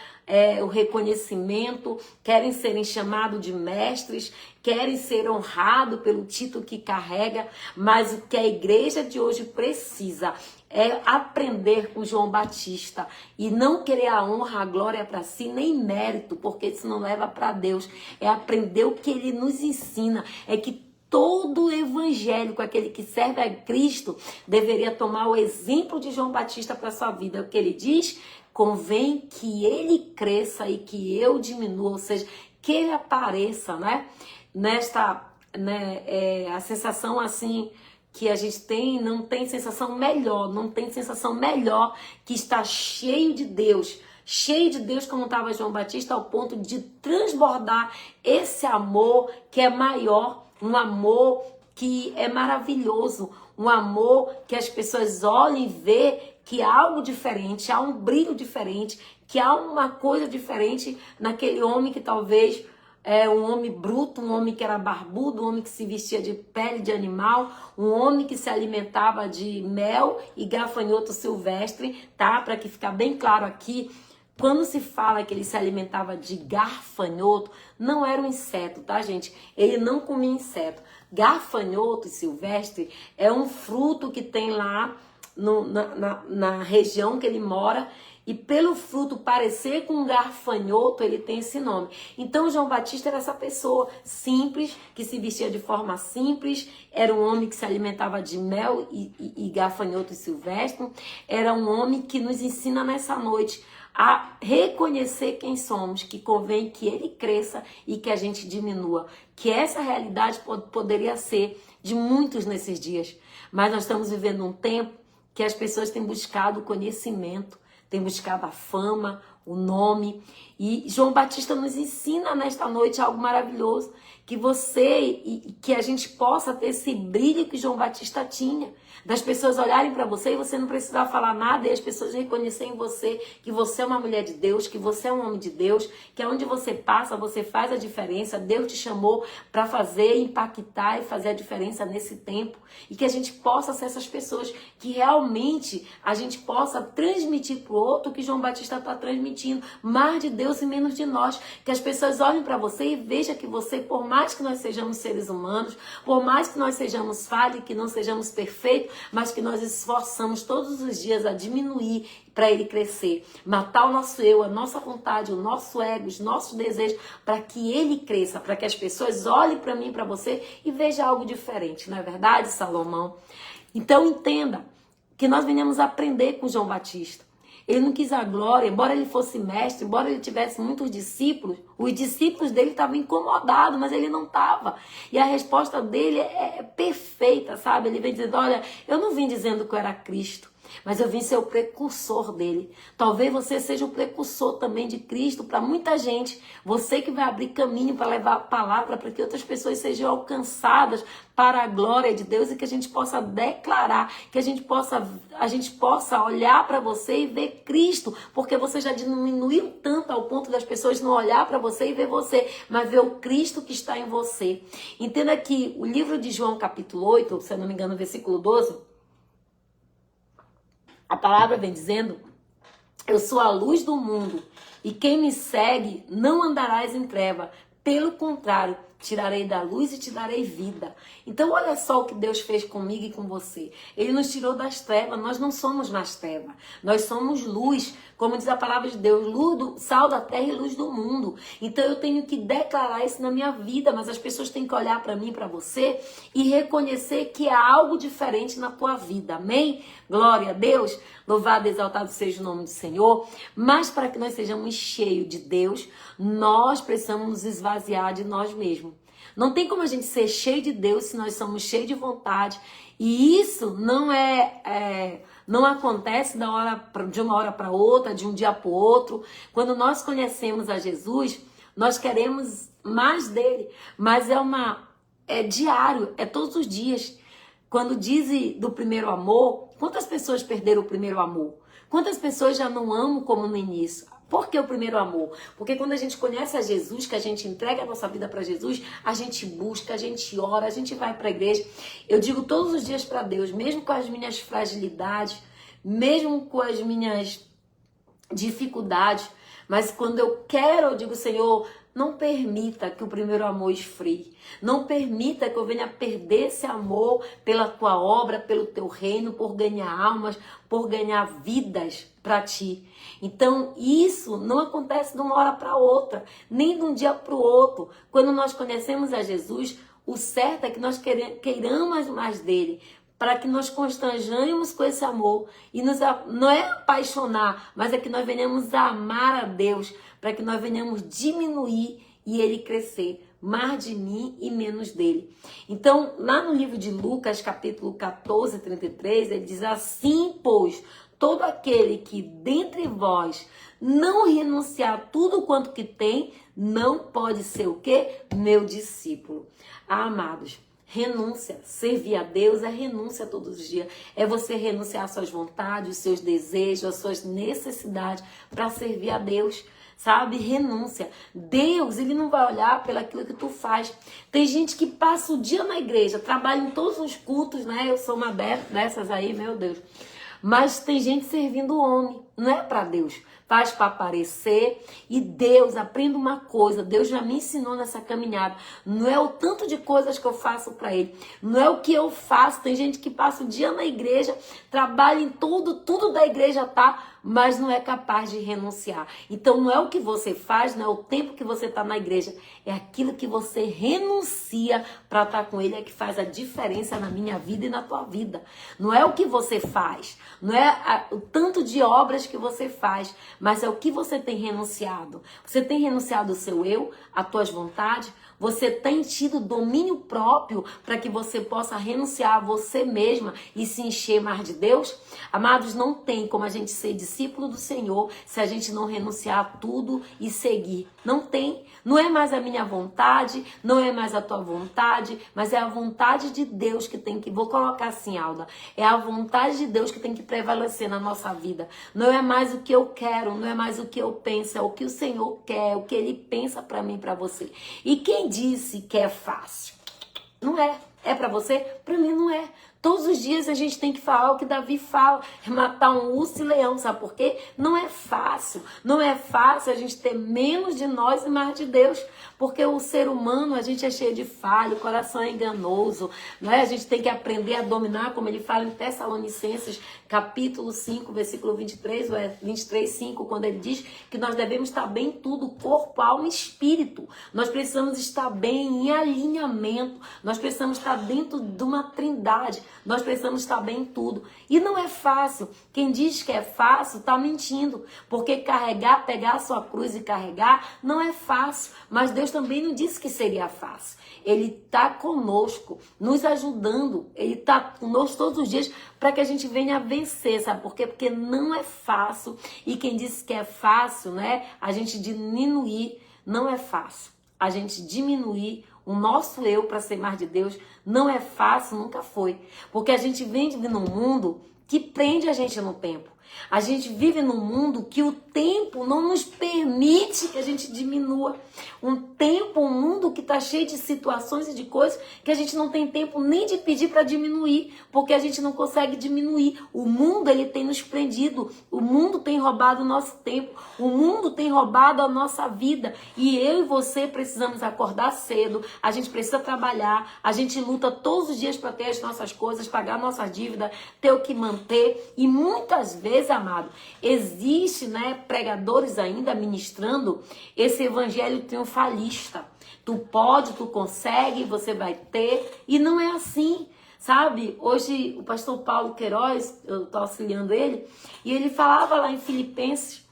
o reconhecimento, querem serem chamados de mestres, querem ser honrados pelo título que carrega, mas o que a igreja de hoje precisa é aprender com João Batista e não querer a honra, a glória para si, nem mérito, porque isso não leva para Deus. É aprender o que ele nos ensina, é que todo evangélico, aquele que serve a Cristo, deveria tomar o exemplo de João Batista para sua vida. O que ele diz: convém que ele cresça e que eu diminua, ou seja, que ele apareça, né? A sensação assim que a gente tem, não tem sensação melhor que estar cheio de Deus como estava João Batista, ao ponto de transbordar esse amor que é maior, um amor que é maravilhoso, um amor que as pessoas olham e vê que há algo diferente, há um brilho diferente, que há uma coisa diferente naquele homem que talvez um homem bruto, um homem que era barbudo, um homem que se vestia de pele de animal, um homem que se alimentava de mel e gafanhoto silvestre, tá? Para que ficar bem claro aqui, quando se fala que ele se alimentava de gafanhoto, não era um inseto, tá, gente? Ele não comia inseto. Gafanhoto silvestre é um fruto que tem lá na região que ele mora, e pelo fruto parecer com um gafanhoto, ele tem esse nome. Então João Batista era essa pessoa simples, que se vestia de forma simples, era um homem que se alimentava de mel e gafanhoto silvestre, era um homem que nos ensina nessa noite a reconhecer quem somos, que convém que ele cresça e que a gente diminua. Que essa realidade poderia ser de muitos nesses dias, mas nós estamos vivendo um tempo que as pessoas têm buscado o conhecimento, têm buscado a fama, o nome. E João Batista nos ensina nesta noite algo maravilhoso, que que a gente possa ter esse brilho que João Batista tinha, das pessoas olharem para você e você não precisar falar nada, e as pessoas reconhecerem em você que você é uma mulher de Deus, que você é um homem de Deus, que aonde você passa, você faz a diferença. Deus te chamou para fazer, impactar e fazer a diferença nesse tempo, e que a gente possa ser essas pessoas, que realmente a gente possa transmitir para o outro o que João Batista está transmitindo. mentindo. Mais de Deus e menos de nós. Que as pessoas olhem para você e vejam que você, por mais que nós sejamos seres humanos, por mais que nós sejamos falhos, que não sejamos perfeitos, mas que nós esforçamos todos os dias a diminuir para ele crescer. Matar o nosso eu, a nossa vontade, o nosso ego, os nossos desejos, para que ele cresça, para que as pessoas olhem para mim, para você e vejam algo diferente. Não é verdade, Salomão? Então entenda que nós venhamos aprender com João Batista. Ele não quis a glória, embora ele fosse mestre, embora ele tivesse muitos discípulos, os discípulos dele estavam incomodados, mas ele não estava. E a resposta dele é perfeita, sabe? Ele vem dizendo, olha, eu não vim dizendo que eu era Cristo, mas eu vim ser o precursor dele. Talvez você seja o precursor também de Cristo para muita gente. Você que vai abrir caminho para levar a palavra para que outras pessoas sejam alcançadas para a glória de Deus e que a gente possa declarar, que a gente possa olhar para você e ver Cristo, porque você já diminuiu tanto ao ponto das pessoas não olhar para você e ver você, mas ver o Cristo que está em você. Entenda que o livro de João capítulo 8, se eu não me engano, versículo 12, a palavra vem dizendo, eu sou a luz do mundo e quem me segue não andarás em treva, pelo contrário, tirarei da luz e te darei vida. Então olha só o que Deus fez comigo e com você. Ele nos tirou das trevas, nós não somos mais treva, nós somos luz, como diz a palavra de Deus, luz sal da terra e luz do mundo. Então eu tenho que declarar isso na minha vida, mas as pessoas têm que olhar para mim, para você e reconhecer que há algo diferente na tua vida, amém? Glória a Deus, louvado e exaltado seja o nome do Senhor. Mas para que nós sejamos cheios de Deus, nós precisamos nos esvaziar de nós mesmos. Não tem como a gente ser cheio de Deus se nós somos cheios de vontade. E isso não acontece de uma hora para outra, de um dia para o outro. Quando nós conhecemos a Jesus, nós queremos mais dele. Mas é diário, é todos os dias. Quando diz do primeiro amor, quantas pessoas perderam o primeiro amor? Quantas pessoas já não amam como no início? Por que o primeiro amor? Porque quando a gente conhece a Jesus, que a gente entrega a nossa vida para Jesus, a gente busca, a gente ora, a gente vai para a igreja. Eu digo todos os dias para Deus, mesmo com as minhas fragilidades, mesmo com as minhas dificuldades, mas quando eu quero, eu digo, Senhor, não permita que o primeiro amor esfrie. Não permita que eu venha perder esse amor pela tua obra, pelo teu reino, por ganhar almas, por ganhar vidas para ti. Então, isso não acontece de uma hora para outra, nem de um dia para o outro. Quando nós conhecemos a Jesus, o certo é que nós queiramos mais dele, para que nós constranjamos com esse amor e não é apaixonar, mas é que nós venhamos a amar a Deus, para que nós venhamos diminuir e ele crescer, mais de mim e menos dele. Então, lá no livro de Lucas, capítulo 14, 33, ele diz assim, pois, todo aquele que dentre vós não renunciar a tudo quanto que tem, não pode ser o quê? Meu discípulo. Amados, renúncia, servir a Deus é renúncia todos os dias. É você renunciar às suas vontades, os seus desejos, às suas necessidades para servir a Deus. Sabe? Renúncia. Deus, ele não vai olhar pelaquilo que tu faz. Tem gente que passa o dia na igreja, trabalha em todos os cultos, né? Eu sou uma dessas aí, meu Deus. Mas tem gente servindo o homem, não é para Deus. Faz para aparecer. E Deus, aprenda uma coisa, Deus já me ensinou nessa caminhada. Não é o tanto de coisas que eu faço para ele. Não é o que eu faço. Tem gente que passa o dia na igreja, trabalha em tudo da igreja tá, mas não é capaz de renunciar. Então não é o que você faz, não é o tempo que você está na igreja, é aquilo que você renuncia para estar com ele, é que faz a diferença na minha vida e na tua vida. Não é o que você faz, não é o tanto de obras que você faz, mas é o que você tem renunciado. Você tem renunciado o seu eu, as tuas vontades, você tem tido domínio próprio para que você possa renunciar a você mesma e se encher mais de Deus? Amados, não tem como a gente ser discípulo do Senhor se a gente não renunciar a tudo e seguir. Não tem. Não é mais a minha vontade, não é mais a tua vontade, mas é a vontade de Deus que tem que... Vou colocar assim, Alda. É a vontade de Deus que tem que prevalecer na nossa vida. Não é mais o que eu quero, não é mais o que eu penso, é o que o Senhor quer, é o que Ele pensa para mim e para você. E quem disse que é fácil? Não é. É para você? Para mim não é. Todos os dias a gente tem que falar o que Davi fala, é matar um urso e leão, sabe por quê? Não é fácil, não é fácil a gente ter menos de nós e mais de Deus, porque o ser humano, a gente é cheio de falha, o coração é enganoso, não é? A gente tem que aprender a dominar, como ele fala em Tessalonicenses, capítulo 5, versículo 23, ou 23, 5, quando ele diz que nós devemos estar bem em tudo, corpo, alma e espírito. Nós precisamos estar bem em alinhamento, nós precisamos estar dentro de uma trindade, nós precisamos estar bem em tudo. E não é fácil. Quem diz que é fácil está mentindo, porque carregar, pegar a sua cruz e carregar não é fácil, mas Deus também não disse que seria fácil. Ele está conosco, nos ajudando, ele está conosco todos os dias para que a gente venha a vencer, sabe por quê? Porque não é fácil, e quem disse que é fácil, né, a gente diminuir, não é fácil. A gente diminuir o nosso eu para ser mais de Deus não é fácil, nunca foi. Porque a gente vive num mundo que prende a gente no tempo. A gente vive num mundo que o tempo não nos permite que a gente diminua. Um mundo que está cheio de situações e de coisas que a gente não tem tempo nem de pedir para diminuir, porque a gente não consegue diminuir. O mundo, ele tem nos prendido, o mundo tem roubado o nosso tempo, o mundo tem roubado a nossa vida. E eu e você precisamos acordar cedo, a gente precisa trabalhar, a gente luta todos os dias para ter as nossas coisas, pagar nossa dívida, ter o que manter. E muitas vezes, amado, existe, né, pregadores ainda ministrando esse evangelho triunfalista. Tu pode, tu consegue, você vai ter. E não é assim, sabe? Hoje o pastor Paulo Queiroz, eu estou auxiliando ele, e ele falava lá em Filipenses,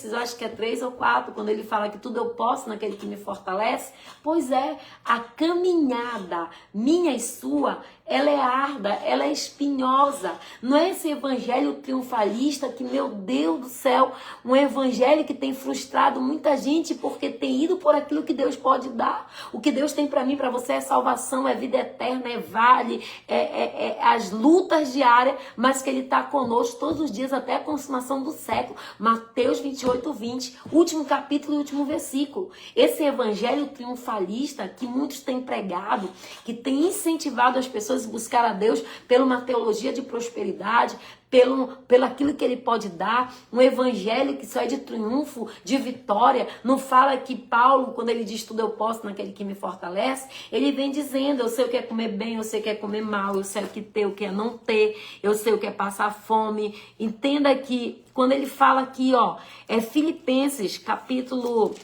eu acho que é 3 ou 4, quando ele fala que tudo eu posso naquele que me fortalece. Pois é, a caminhada minha e sua, ela é árdua, ela é espinhosa. Não é esse evangelho triunfalista que, meu Deus do céu, um evangelho que tem frustrado muita gente porque tem ido por aquilo que Deus pode dar. O que Deus tem para mim, para você é salvação, é vida eterna, é vale, é as lutas diárias, mas que Ele está conosco todos os dias até a consumação do século. Mateus 28, 20, último capítulo e último versículo. Esse evangelho triunfalista que muitos têm pregado, que tem incentivado as pessoas a buscar a Deus pela uma teologia de prosperidade, pelo aquilo que Ele pode dar, um evangelho que só é de triunfo, de vitória. Não fala que Paulo, quando ele diz tudo eu posso naquele que me fortalece, ele vem dizendo, eu sei o que é comer bem, eu sei o que é comer mal, eu sei o que ter, o que é não ter, eu sei o que é passar fome. Entenda que quando ele fala aqui, ó, é Filipenses, capítulo...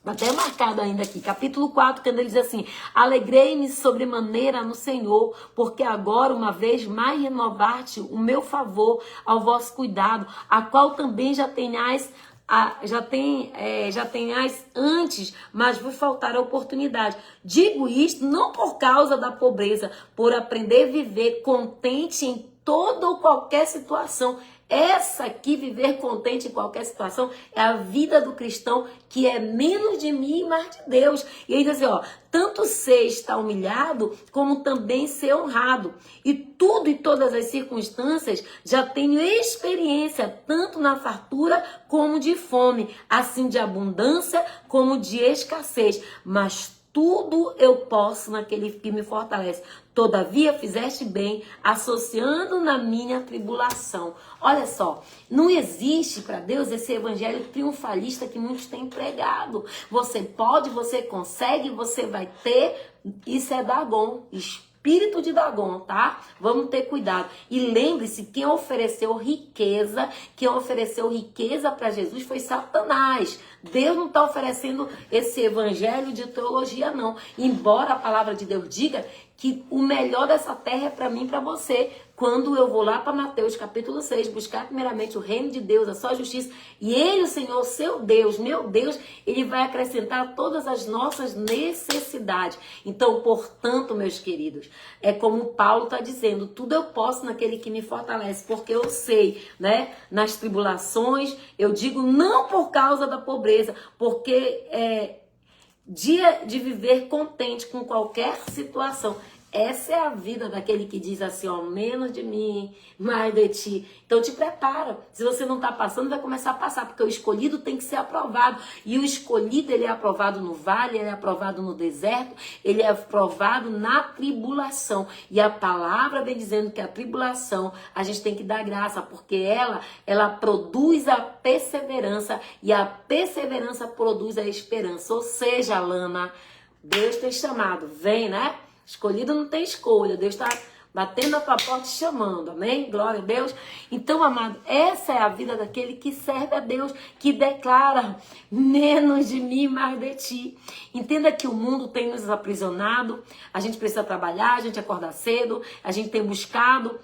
até marcado ainda aqui, capítulo 4, quando ele diz assim: alegrei-me sobremaneira no Senhor, porque agora uma vez mais renovar-te o meu favor ao vosso cuidado, a qual também já tenhais antes, mas vos faltará oportunidade. Digo isto não por causa da pobreza, por aprender a viver contente em toda ou qualquer situação. Essa aqui, viver contente em qualquer situação, é a vida do cristão, que é menos de mim e mais de Deus. E aí diz assim, ó, tanto ser estar humilhado, como também ser honrado. E tudo e todas as circunstâncias já tenho experiência, tanto na fartura como de fome, assim de abundância como de escassez. Mas tudo eu posso naquele que me fortalece. Todavia fizeste bem, associando na minha tribulação. Olha só, não existe para Deus esse evangelho triunfalista que muitos têm pregado. Você pode, você consegue, você vai ter. Isso é Dagon, espírito de Dagon, tá? Vamos ter cuidado. E lembre-se, quem ofereceu riqueza para Jesus foi Satanás. Deus não está oferecendo esse evangelho de teologia, não. Embora a palavra de Deus diga que o melhor dessa terra é para mim e para você. Quando eu vou lá para Mateus capítulo 6, buscar primeiramente o reino de Deus, a sua justiça, e Ele, o Senhor, seu Deus, meu Deus, Ele vai acrescentar todas as nossas necessidades. Então, portanto, meus queridos, é como Paulo está dizendo, tudo eu posso naquele que me fortalece, porque eu sei, né, nas tribulações, eu digo não por causa da pobreza, porque dia de viver contente com qualquer situação Essa é a vida daquele que diz assim, ó, menos de mim, mais de ti. Então te prepara. Se você não está passando, vai começar a passar, porque o escolhido tem que ser aprovado. E o escolhido, ele é aprovado no vale, ele é aprovado no deserto, ele é aprovado na tribulação. E a palavra vem dizendo que a tribulação, a gente tem que dar graça, porque ela produz a perseverança, e a perseverança produz a esperança. Ou seja, Lana, Deus tem chamado, vem, né? Escolhido não tem escolha. Deus está batendo na tua porta e chamando. Amém? Glória a Deus. Então, amado, essa é a vida daquele que serve a Deus, que declara menos de mim, mais de ti. Entenda que o mundo tem nos aprisionado. A gente precisa trabalhar, a gente acordar cedo, a gente tem buscado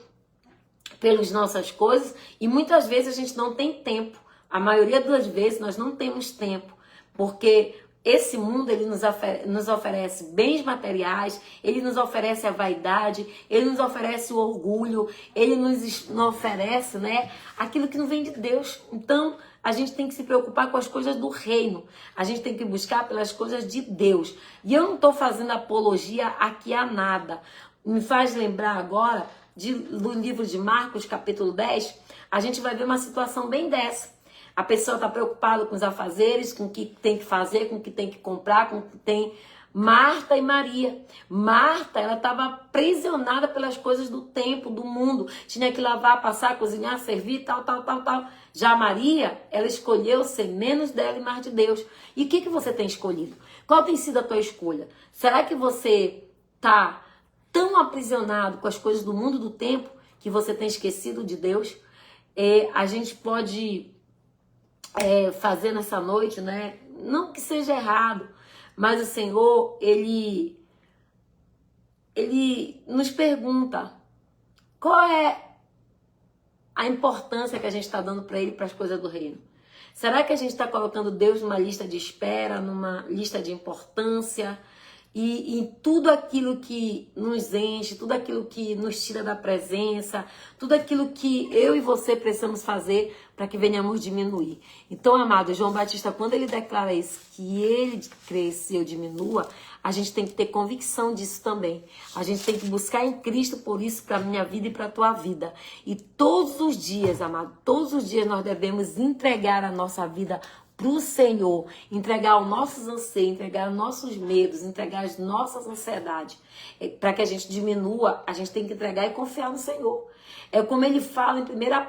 pelas nossas coisas e muitas vezes a gente não tem tempo. A maioria das vezes nós não temos tempo, porque esse mundo, ele nos oferece bens materiais, ele nos oferece a vaidade, ele nos oferece o orgulho, ele nos oferece, né, aquilo que não vem de Deus. Então, a gente tem que se preocupar com as coisas do reino, a gente tem que buscar pelas coisas de Deus. E eu não estou fazendo apologia aqui a nada. Me faz lembrar agora do livro de Marcos, capítulo 10, a gente vai ver uma situação bem dessa. A pessoa está preocupada com os afazeres, com o que tem que fazer, com o que tem que comprar, com o que tem. Marta e Maria. Marta, ela estava aprisionada pelas coisas do tempo, do mundo. Tinha que lavar, passar, cozinhar, servir, tal. Já Maria, ela escolheu ser menos dela e mais de Deus. E o que você tem escolhido? Qual tem sido a tua escolha? Será que você está tão aprisionado com as coisas do mundo, do tempo, que você tem esquecido de Deus? A gente pode fazer nessa noite, né? Não que seja errado, mas o Senhor, ele nos pergunta qual é a importância que a gente está dando para Ele, para as coisas do reino. Será que a gente está colocando Deus numa lista de espera, numa lista de importância? E em tudo aquilo que nos enche, tudo aquilo que nos tira da presença, tudo aquilo que eu e você precisamos fazer para que venhamos diminuir. Então, amado, João Batista, quando ele declara isso, que ele cresça e eu diminua, a gente tem que ter convicção disso também. A gente tem que buscar em Cristo por isso, para a minha vida e para a tua vida. E todos os dias, amado, todos os dias nós devemos entregar a nossa vida para o Senhor, entregar os nossos anseios, entregar os nossos medos, entregar as nossas ansiedades. Para que a gente diminua, a gente tem que entregar e confiar no Senhor. É como ele fala em 1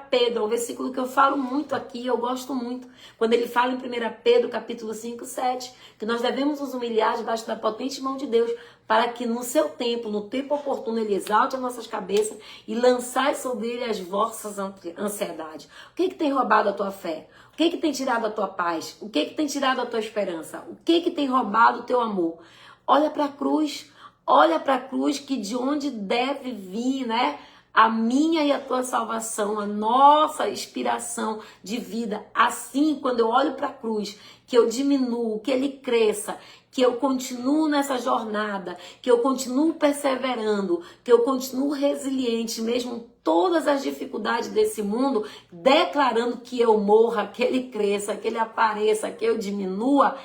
Pedro, um versículo que eu falo muito aqui, eu gosto muito. Quando ele fala em 1 Pedro, capítulo 5, 7, que nós devemos nos humilhar debaixo da potente mão de Deus, para que no seu tempo, no tempo oportuno, ele exalte as nossas cabeças e lançai sobre ele as vossas ansiedades. O que tem roubado a tua fé? O que tem tirado a tua paz? O que tem tirado a tua esperança? O que tem roubado o teu amor? Olha para a cruz. Olha para a cruz, que de onde deve vir, né? A minha e a tua salvação, a nossa inspiração de vida. Assim, quando eu olho para a cruz, que eu diminuo, que ele cresça, que eu continuo nessa jornada, que eu continuo perseverando, que eu continuo resiliente, mesmo todas as dificuldades desse mundo, declarando que eu morra, que ele cresça, que ele apareça, que eu diminua,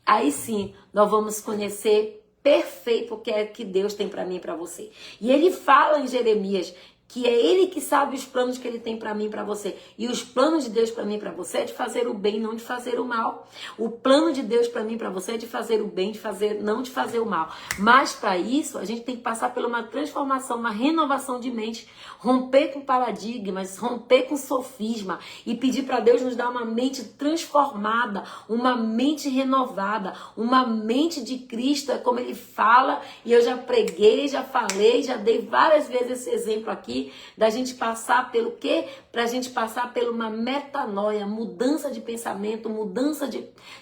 aí sim nós vamos conhecer perfeito o que é que Deus tem para mim e para você. E ele fala em Jeremias que é ele que sabe os planos que ele tem para mim e para você. E os planos de Deus para mim e para você é de fazer o bem, não de fazer o mal. O plano de Deus para mim e para você é de fazer o bem, não de fazer o mal. Mas para isso, a gente tem que passar por uma transformação, uma renovação de mente, romper com paradigmas, romper com sofisma e pedir para Deus nos dar uma mente transformada, uma mente renovada, uma mente de Cristo, é como ele fala, e eu já preguei, já falei, já dei várias vezes esse exemplo aqui, da gente passar pelo quê? Pra gente passar por uma metanoia, mudança de pensamento, mudança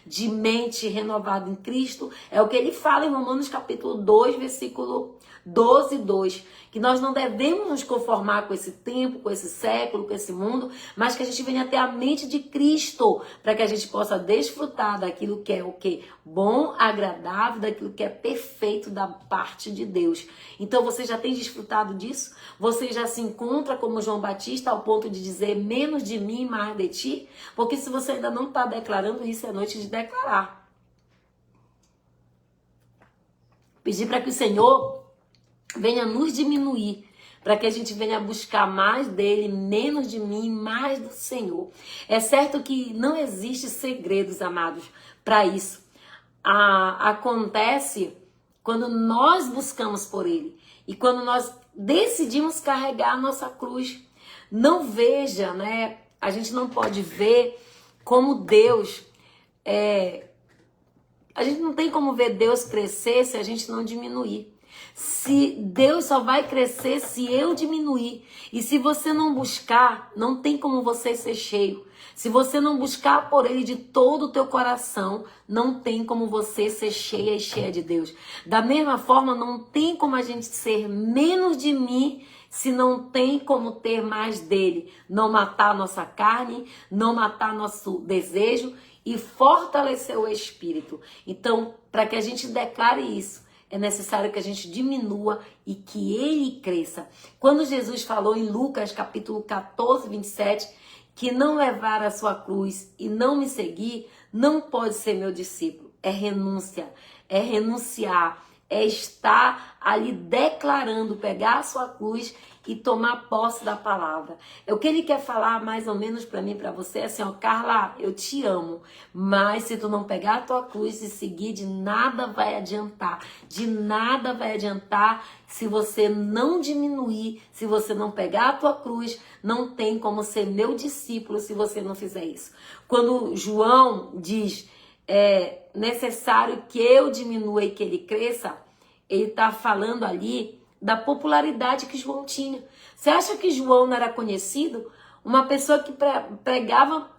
de mente renovada em Cristo. É o que ele fala em Romanos capítulo 2, versículo 12, 2. Que nós não devemos nos conformar com esse tempo, com esse século, com esse mundo, mas que a gente venha ter a mente de Cristo, para que a gente possa desfrutar daquilo que é o que? Bom, agradável, daquilo que é perfeito da parte de Deus. Então você já tem desfrutado disso? Você já se encontra como João Batista ao ponto de dizer menos de mim, mais de ti? Porque se você ainda não está declarando isso, é noite de declarar. Pedir para que o Senhor venha nos diminuir, para que a gente venha buscar mais dele, menos de mim, mais do Senhor. É certo que não existe segredos, amados, para isso. Acontece quando nós buscamos por ele e quando nós decidimos carregar a nossa cruz. Não veja, né? A gente não pode ver como Deus a gente não tem como ver Deus crescer se a gente não diminuir. Se Deus só vai crescer se eu diminuir. E se você não buscar, não tem como você ser cheio. Se você não buscar por ele de todo o teu coração, não tem como você ser cheia e cheia de Deus. Da mesma forma, não tem como a gente ser menos de mim se não tem como ter mais dele. Não matar nossa carne, não matar nosso desejo e fortalecer o espírito. Então, para que a gente declare isso, é necessário que a gente diminua e que ele cresça. Quando Jesus falou em Lucas capítulo 14, 27, que não levar a sua cruz e não me seguir, não pode ser meu discípulo. É renúncia, é renunciar, é estar ali declarando, pegar a sua cruz e tomar posse da palavra. O que ele quer falar mais ou menos para mim, para você, é assim, ó, Carla, eu te amo, mas se tu não pegar a tua cruz e seguir, de nada vai adiantar. De nada vai adiantar se você não diminuir, se você não pegar a tua cruz, não tem como ser meu discípulo se você não fizer isso. Quando João diz, é necessário que eu diminua e que ele cresça, ele está falando ali da popularidade que João tinha. Você acha que João não era conhecido? Uma pessoa que pregava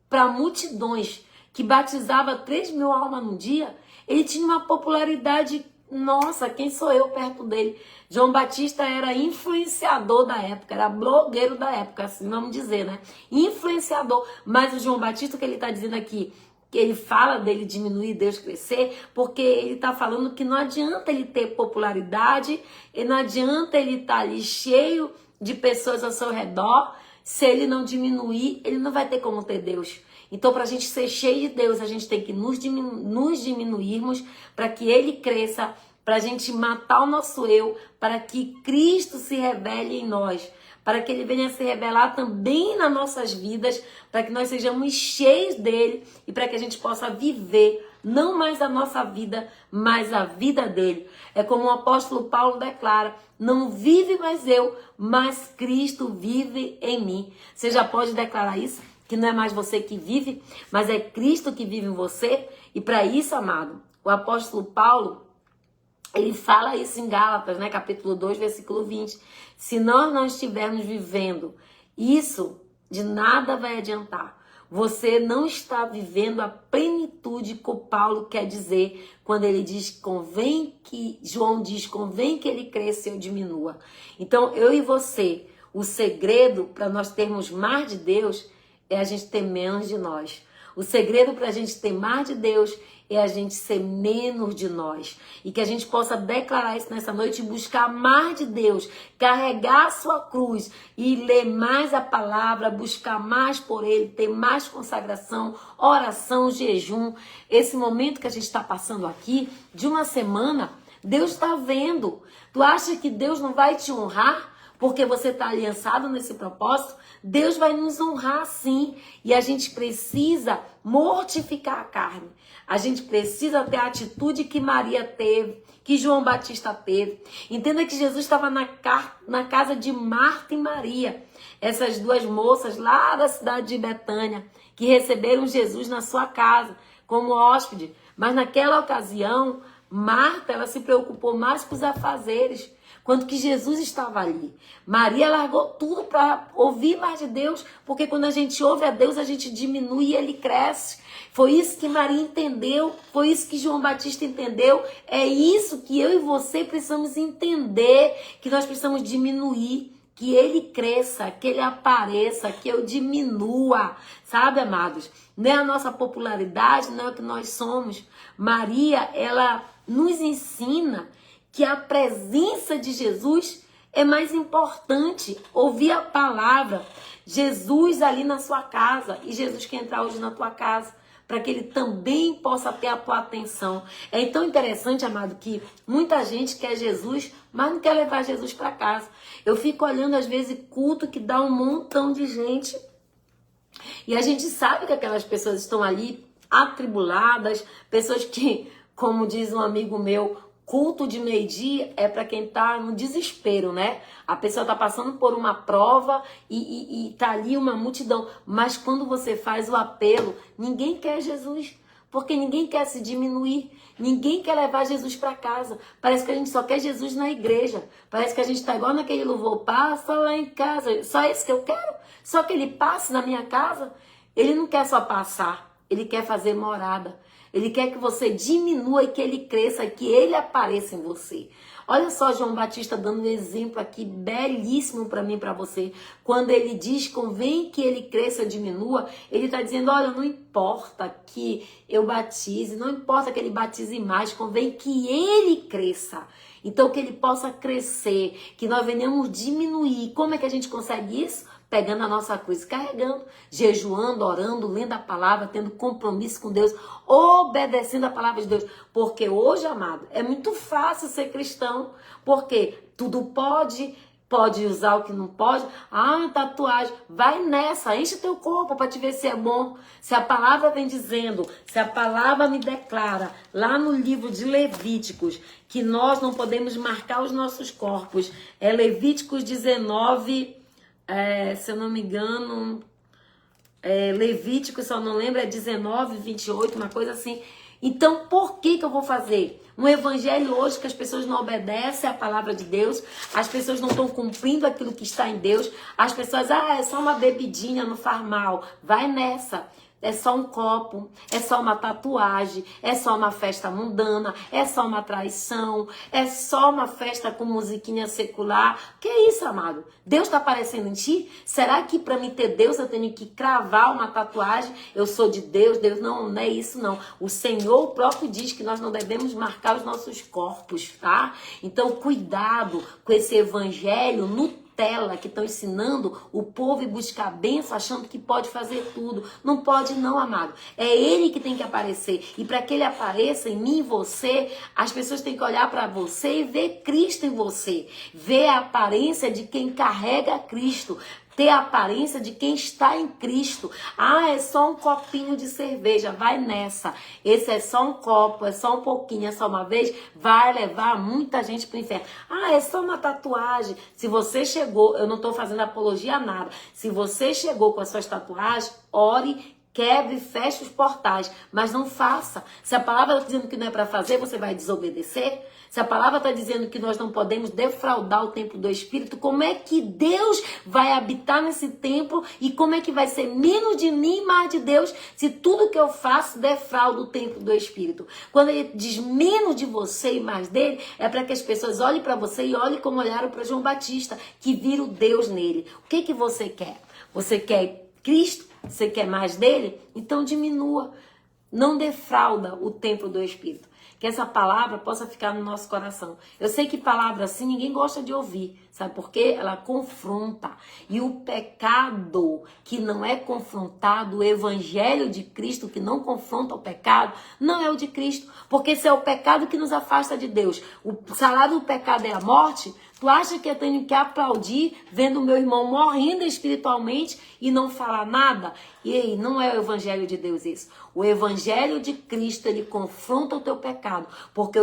para multidões, que batizava 3.000 almas no dia, ele tinha uma popularidade, nossa, quem sou eu perto dele? João Batista era influenciador da época, era blogueiro da época, assim vamos dizer, né? Influenciador, mas o João Batista, o que ele está dizendo aqui, que ele fala dele diminuir e Deus crescer, porque ele está falando que não adianta ele ter popularidade, e não adianta ele estar ali cheio de pessoas ao seu redor, se ele não diminuir, ele não vai ter como ter Deus. Então, para a gente ser cheio de Deus, a gente tem que nos diminuirmos para que ele cresça, para a gente matar o nosso eu, para que Cristo se revele em nós, para que ele venha se revelar também nas nossas vidas, para que nós sejamos cheios dele e para que a gente possa viver não mais a nossa vida, mas a vida dele. É como o apóstolo Paulo declara, não vive mais eu, mas Cristo vive em mim. Você já pode declarar isso? Que não é mais você que vive, mas é Cristo que vive em você. E para isso, amado, o apóstolo Paulo, ele fala isso em Gálatas, né, capítulo 2, versículo 20. Se nós não estivermos vivendo isso, de nada vai adiantar. Você não está vivendo a plenitude que o Paulo quer dizer quando ele diz, João diz, convém que ele cresça e eu diminua. Então, eu e você, o segredo para nós termos mais de Deus é a gente ter menos de nós. O segredo para a gente ter mais de Deus é a gente ser menos de nós. E que a gente possa declarar isso nessa noite e buscar mais de Deus, carregar a sua cruz e ler mais a palavra, buscar mais por ele, ter mais consagração, oração, jejum. Esse momento que a gente está passando aqui, de uma semana, Deus está vendo. Tu acha que Deus não vai te honrar porque você está aliançado nesse propósito? Deus vai nos honrar sim, e a gente precisa mortificar a carne. A gente precisa ter a atitude que Maria teve, que João Batista teve. Entenda que Jesus estava na casa de Marta e Maria, essas duas moças lá da cidade de Betânia, que receberam Jesus na sua casa como hóspede. Mas naquela ocasião, Marta, ela se preocupou mais com os afazeres, quanto que Jesus estava ali. Maria largou tudo para ouvir mais de Deus, porque quando a gente ouve a Deus, a gente diminui e ele cresce. Foi isso que Maria entendeu, foi isso que João Batista entendeu. É isso que eu e você precisamos entender, que nós precisamos diminuir, que ele cresça, que ele apareça, que eu diminua. Sabe, amados? Não é a nossa popularidade, não é o que nós somos. Maria, ela nos ensina que a presença de Jesus é mais importante. Ouvir a palavra, Jesus ali na sua casa, e Jesus quer entrar hoje na tua casa, para que ele também possa ter a tua atenção. É tão interessante, amado, que muita gente quer Jesus, mas não quer levar Jesus para casa. Eu fico olhando às vezes culto que dá um montão de gente e a gente sabe que aquelas pessoas estão ali atribuladas, pessoas que, como diz um amigo meu, culto de meio-dia é para quem tá no desespero, né? A pessoa tá passando por uma prova e tá ali uma multidão. Mas quando você faz o apelo, ninguém quer Jesus. Porque ninguém quer se diminuir. Ninguém quer levar Jesus para casa. Parece que a gente só quer Jesus na igreja. Parece que a gente tá igual naquele louvor, passa lá em casa. Só isso que eu quero? Só que ele passe na minha casa? Ele não quer só passar. Ele quer fazer morada. Ele quer que você diminua e que ele cresça, e que ele apareça em você. Olha só João Batista dando um exemplo aqui belíssimo para mim e para você. Quando ele diz, convém que ele cresça, diminua, ele está dizendo, olha, não importa que eu batize, não importa que ele batize mais, convém que ele cresça. Então que ele possa crescer, que nós venhamos diminuir. Como é que a gente consegue isso? Pegando a nossa cruz, carregando, jejuando, orando, lendo a palavra, tendo compromisso com Deus, obedecendo a palavra de Deus. Porque hoje, amado, é muito fácil ser cristão, porque tudo pode usar o que não pode. Ah, tatuagem, vai nessa, enche teu corpo para te ver se é bom. Se a palavra vem dizendo, se a palavra me declara, lá no livro de Levíticos, que nós não podemos marcar os nossos corpos, é Levíticos 19... se eu não me engano, Levítico, se eu não lembro, é 19, 28, uma coisa assim. Então, por que eu vou fazer? Um evangelho hoje que as pessoas não obedecem à palavra de Deus, as pessoas não estão cumprindo aquilo que está em Deus, as pessoas, é só uma bebidinha, não faz mal, vai nessa. É só um copo, é só uma tatuagem, é só uma festa mundana, é só uma traição, é só uma festa com musiquinha secular. Que é isso, amado? Deus está aparecendo em ti? Será que para mim ter Deus eu tenho que cravar uma tatuagem? Eu sou de Deus? Deus não é isso não. O Senhor próprio diz que nós não devemos marcar os nossos corpos, tá? Então cuidado com esse evangelho Nutella que estão ensinando o povo a buscar bênção, achando que pode fazer tudo. Não pode não, amado. É ele que tem que aparecer. E para que ele apareça em mim e você, as pessoas têm que olhar para você e ver Cristo em você. Ver a aparência de quem carrega Cristo. Ter a aparência de quem está em Cristo. Ah, é só um copinho de cerveja, vai nessa. Esse é só um copo, é só um pouquinho, é só uma vez, vai levar muita gente para o inferno. Ah, é só uma tatuagem. Se você chegou, eu não estou fazendo apologia a nada. Se você chegou com as suas tatuagens, ore, quebre, feche os portais, mas não faça. Se a palavra está dizendo que não é para fazer, você vai desobedecer? Se a palavra está dizendo que nós não podemos defraudar o templo do Espírito, como é que Deus vai habitar nesse templo e como é que vai ser menos de mim e mais de Deus se tudo que eu faço defrauda o templo do Espírito? Quando ele diz menos de você e mais dele, é para que as pessoas olhem para você e olhem como olharam para João Batista, que viram Deus nele. O que você quer? Você quer Cristo? Você quer mais dele? Então diminua. Não defrauda o templo do Espírito. Que essa palavra possa ficar no nosso coração. Eu sei que palavra assim ninguém gosta de ouvir. Sabe por quê? Ela confronta. E o pecado que não é confrontado, o evangelho de Cristo que não confronta o pecado, não é o de Cristo. Porque esse é o pecado que nos afasta de Deus. O salário do pecado é a morte. Tu acha que eu tenho que aplaudir vendo o meu irmão morrendo espiritualmente e não falar nada? E aí, não é o evangelho de Deus isso. O evangelho de Cristo, ele confronta o teu pecado. Porque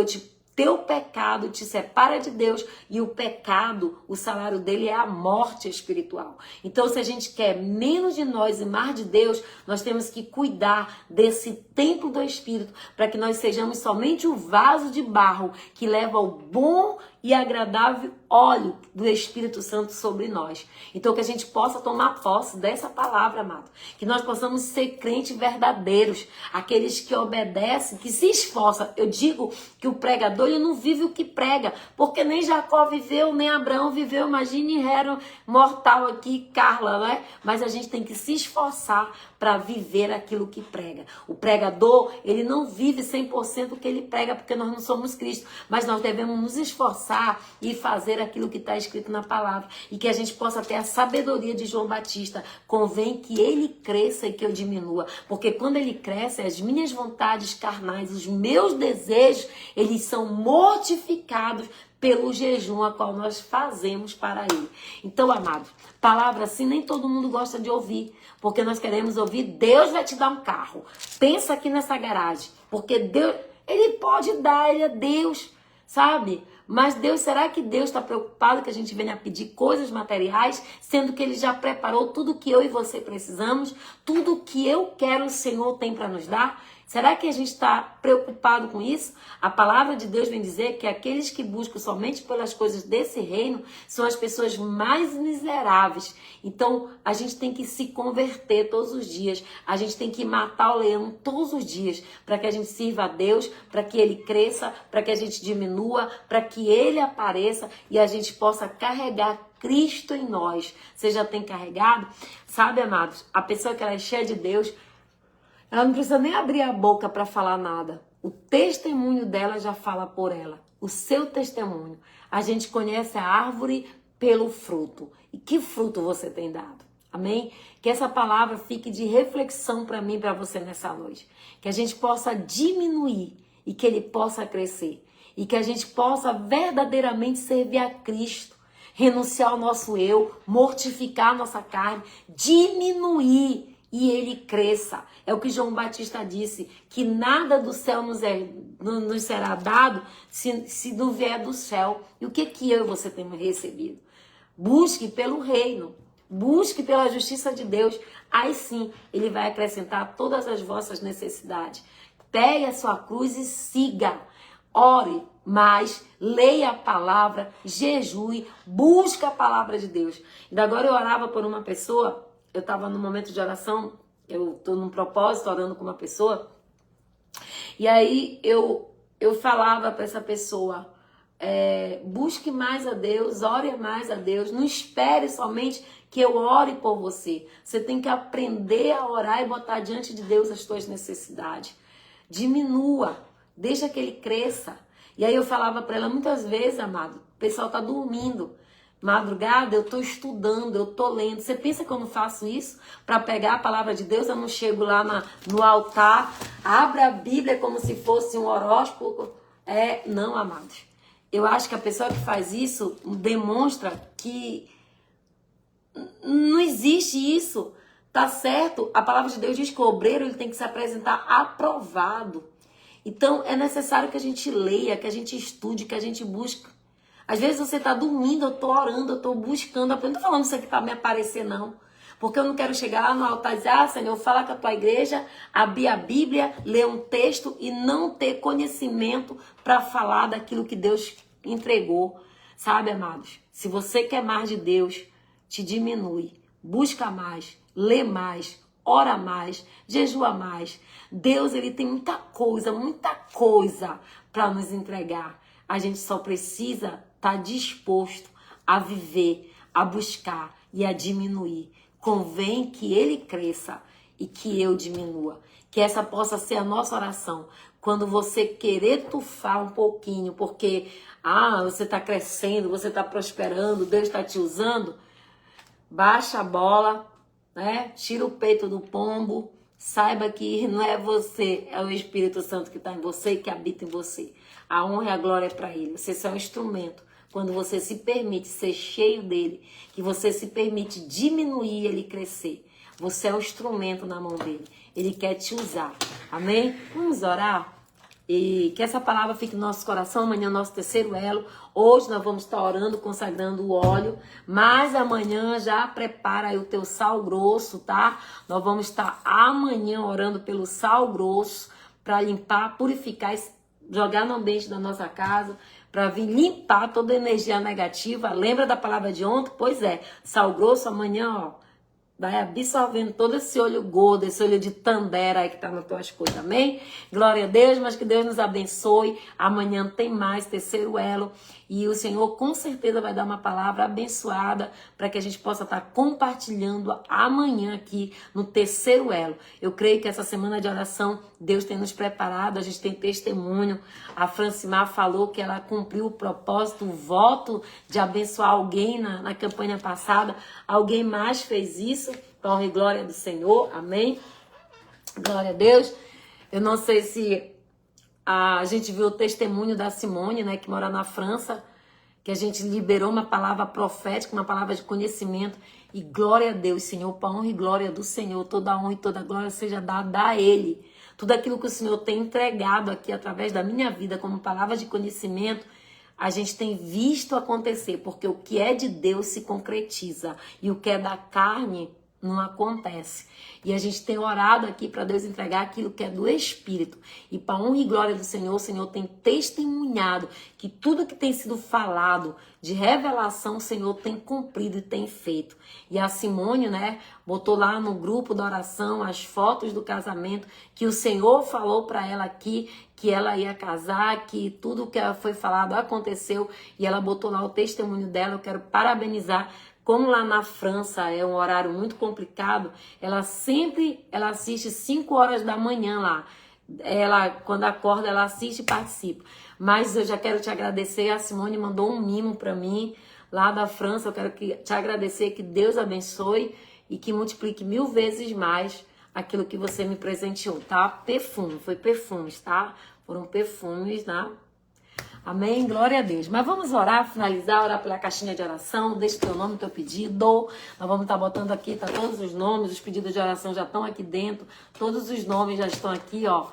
teu pecado te separa de Deus e o pecado, o salário dele é a morte espiritual. Então, se a gente quer menos de nós e mais de Deus, nós temos que cuidar desse templo do Espírito para que nós sejamos somente o vaso de barro que leva o bom e agradável óleo do Espírito Santo sobre nós. Então que a gente possa tomar posse dessa palavra, amado. Que nós possamos ser crentes verdadeiros, aqueles que obedecem, que se esforçam. Eu digo que o pregador ele não vive o que prega, porque nem Jacó viveu, nem Abraão viveu. Imagine Hero mortal aqui, Carla, né? Mas a gente tem que se esforçar para viver aquilo que prega. O pregador, ele não vive 100% o que ele prega, porque nós não somos Cristo, mas nós devemos nos esforçar abraçar e fazer aquilo que está escrito na palavra. E que a gente possa ter a sabedoria de João Batista. Convém que ele cresça e que eu diminua. Porque quando ele cresce, as minhas vontades carnais, os meus desejos, eles são mortificados pelo jejum a qual nós fazemos para ele. Então, amados, palavra assim nem todo mundo gosta de ouvir, porque nós queremos ouvir, Deus vai te dar um carro. Pensa aqui nessa garagem, porque Deus, ele pode dar, ele é Deus, sabe? Mas Deus, será que Deus está preocupado que a gente venha pedir coisas materiais, sendo que ele já preparou tudo que eu e você precisamos, tudo que eu quero o Senhor tem para nos dar? Será que a gente está preocupado com isso? A palavra de Deus vem dizer que aqueles que buscam somente pelas coisas desse reino são as pessoas mais miseráveis. Então, a gente tem que se converter todos os dias. A gente tem que matar o leão todos os dias para que a gente sirva a Deus, para que ele cresça, para que a gente diminua, para que ele apareça e a gente possa carregar Cristo em nós. Você já tem carregado? Sabe, amados, a pessoa que ela é cheia de Deus, ela não precisa nem abrir a boca para falar nada. O testemunho dela já fala por ela. O seu testemunho. A gente conhece a árvore pelo fruto. E que fruto você tem dado? Amém? Que essa palavra fique de reflexão para mim e para você nessa noite. Que a gente possa diminuir e que ele possa crescer. E que a gente possa verdadeiramente servir a Cristo. Renunciar ao nosso eu, mortificar a nossa carne, diminuir e ele cresça. É o que João Batista disse, que nada do céu nos será dado se não vier do céu. E o que eu e você temos recebido? Busque pelo reino, busque pela justiça de Deus. Aí sim, ele vai acrescentar todas as vossas necessidades. Pegue a sua cruz e siga. Ore mais, leia a palavra, jejue, busque a palavra de Deus. E agora eu orava por uma pessoa. Eu estava num momento de oração, eu estou num propósito orando com uma pessoa, e aí eu falava para essa pessoa, busque mais a Deus, ore mais a Deus, não espere somente que eu ore por você. Você tem que aprender a orar e botar diante de Deus as suas necessidades. Diminua, deixa que ele cresça. E aí eu falava para ela muitas vezes, amado, o pessoal está dormindo. Madrugada eu estou estudando, eu estou lendo. Você pensa que eu não faço isso? Para pegar a palavra de Deus, eu não chego lá no altar, abro a Bíblia como se fosse um horóscopo. Não, amados. Eu acho que a pessoa que faz isso demonstra que não existe isso. Tá certo? A palavra de Deus diz que o obreiro ele tem que se apresentar aprovado. Então é necessário que a gente leia, que a gente estude, que a gente busque. Às vezes você está dormindo, eu estou orando, eu estou buscando. Eu não estou falando isso aqui para me aparecer, não. Porque eu não quero chegar lá no altar e dizer, Senhor, falar com a tua igreja, abrir a Bíblia, ler um texto e não ter conhecimento para falar daquilo que Deus entregou. Sabe, amados? Se você quer mais de Deus, te diminui. Busca mais, lê mais, ora mais, jejua mais. Deus, ele tem muita coisa para nos entregar. A gente só precisa estar disposto a viver, a buscar e a diminuir. Convém que ele cresça e que eu diminua. Que essa possa ser a nossa oração. Quando você querer tufar um pouquinho, porque você está crescendo, você está prosperando, Deus está te usando, baixa a bola, né? Tira o peito do pombo. Saiba que não é você, é o Espírito Santo que está em você e que habita em você. A honra e a glória é para ele. Você é um instrumento. Quando você se permite ser cheio dele, que você se permite diminuir ele crescer. Você é um instrumento na mão dele. Ele quer te usar. Amém? Vamos orar? E que essa palavra fique no nosso coração. Amanhã é o nosso terceiro elo. Hoje nós vamos estar orando, consagrando o óleo. Mas amanhã já prepara aí o teu sal grosso, tá? Nós vamos estar amanhã orando pelo sal grosso para limpar, purificar, jogar no ambiente da nossa casa, para vir limpar toda a energia negativa. Lembra da palavra de ontem? Pois é, sal grosso amanhã, vai absorvendo todo esse olho gordo, esse olho de tandera aí que tá nas tuas coisas, amém? Glória a Deus, mas que Deus nos abençoe. Amanhã tem mais, terceiro elo. E o Senhor com certeza vai dar uma palavra abençoada para que a gente possa estar compartilhando amanhã aqui no terceiro elo. Eu creio que essa semana de oração Deus tem nos preparado, a gente tem testemunho. A Francimar falou que ela cumpriu o propósito, o voto de abençoar alguém na campanha passada. Alguém mais fez isso, para honra e glória do Senhor, amém? Glória a Deus. Eu não sei se a gente viu o testemunho da Simone, né, que mora na França, que a gente liberou uma palavra profética, uma palavra de conhecimento. E glória a Deus, Senhor, para honra e glória do Senhor, toda a honra e toda a glória seja dada a Ele. Tudo aquilo que o Senhor tem entregado aqui através da minha vida como palavra de conhecimento, a gente tem visto acontecer, porque o que é de Deus se concretiza e o que é da carne não acontece. E a gente tem orado aqui para Deus entregar aquilo que é do Espírito. E para honra e glória do Senhor, o Senhor tem testemunhado que tudo que tem sido falado de revelação, o Senhor tem cumprido e tem feito. E a Simone, né, botou lá no grupo da oração as fotos do casamento, que o Senhor falou para ela aqui, que ela ia casar, que tudo que foi falado aconteceu. E ela botou lá o testemunho dela. Eu quero parabenizar. Como lá na França é um horário muito complicado, ela assiste 5 horas da manhã lá. Ela, quando acorda, ela assiste e participa. Mas eu já quero te agradecer. A Simone mandou um mimo para mim lá da França. Eu quero te agradecer, que Deus abençoe e que multiplique 1000 vezes mais aquilo que você me presenteou, tá? Perfume, foi perfumes, tá? Foram perfumes, tá? Amém? Glória a Deus. Mas vamos orar, finalizar, orar pela caixinha de oração. Deixa teu nome, teu pedido. Nós vamos estar botando aqui, tá todos os nomes, os pedidos de oração já estão aqui dentro. Todos os nomes já estão aqui, ó.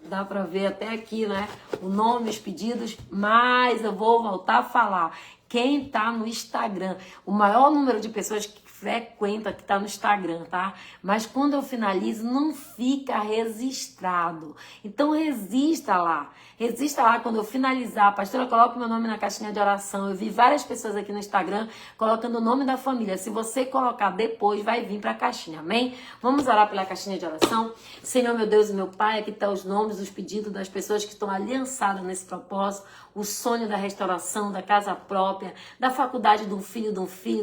Dá para ver até aqui, né? O nome, os pedidos. Mas eu vou voltar a falar. Quem tá no Instagram, o maior número de pessoas que frequenta, que tá no Instagram, tá? Mas quando eu finalizo, não fica registrado. Então resista lá. Resista lá quando eu finalizar. Pastora, coloca o meu nome na caixinha de oração. Eu vi várias pessoas aqui no Instagram colocando o nome da família. Se você colocar depois, vai vir para a caixinha, amém? Vamos orar pela caixinha de oração. Senhor, meu Deus e meu Pai, aqui estão os nomes, os pedidos das pessoas que estão aliançadas nesse propósito. O sonho da restauração, da casa própria, da faculdade de um filho,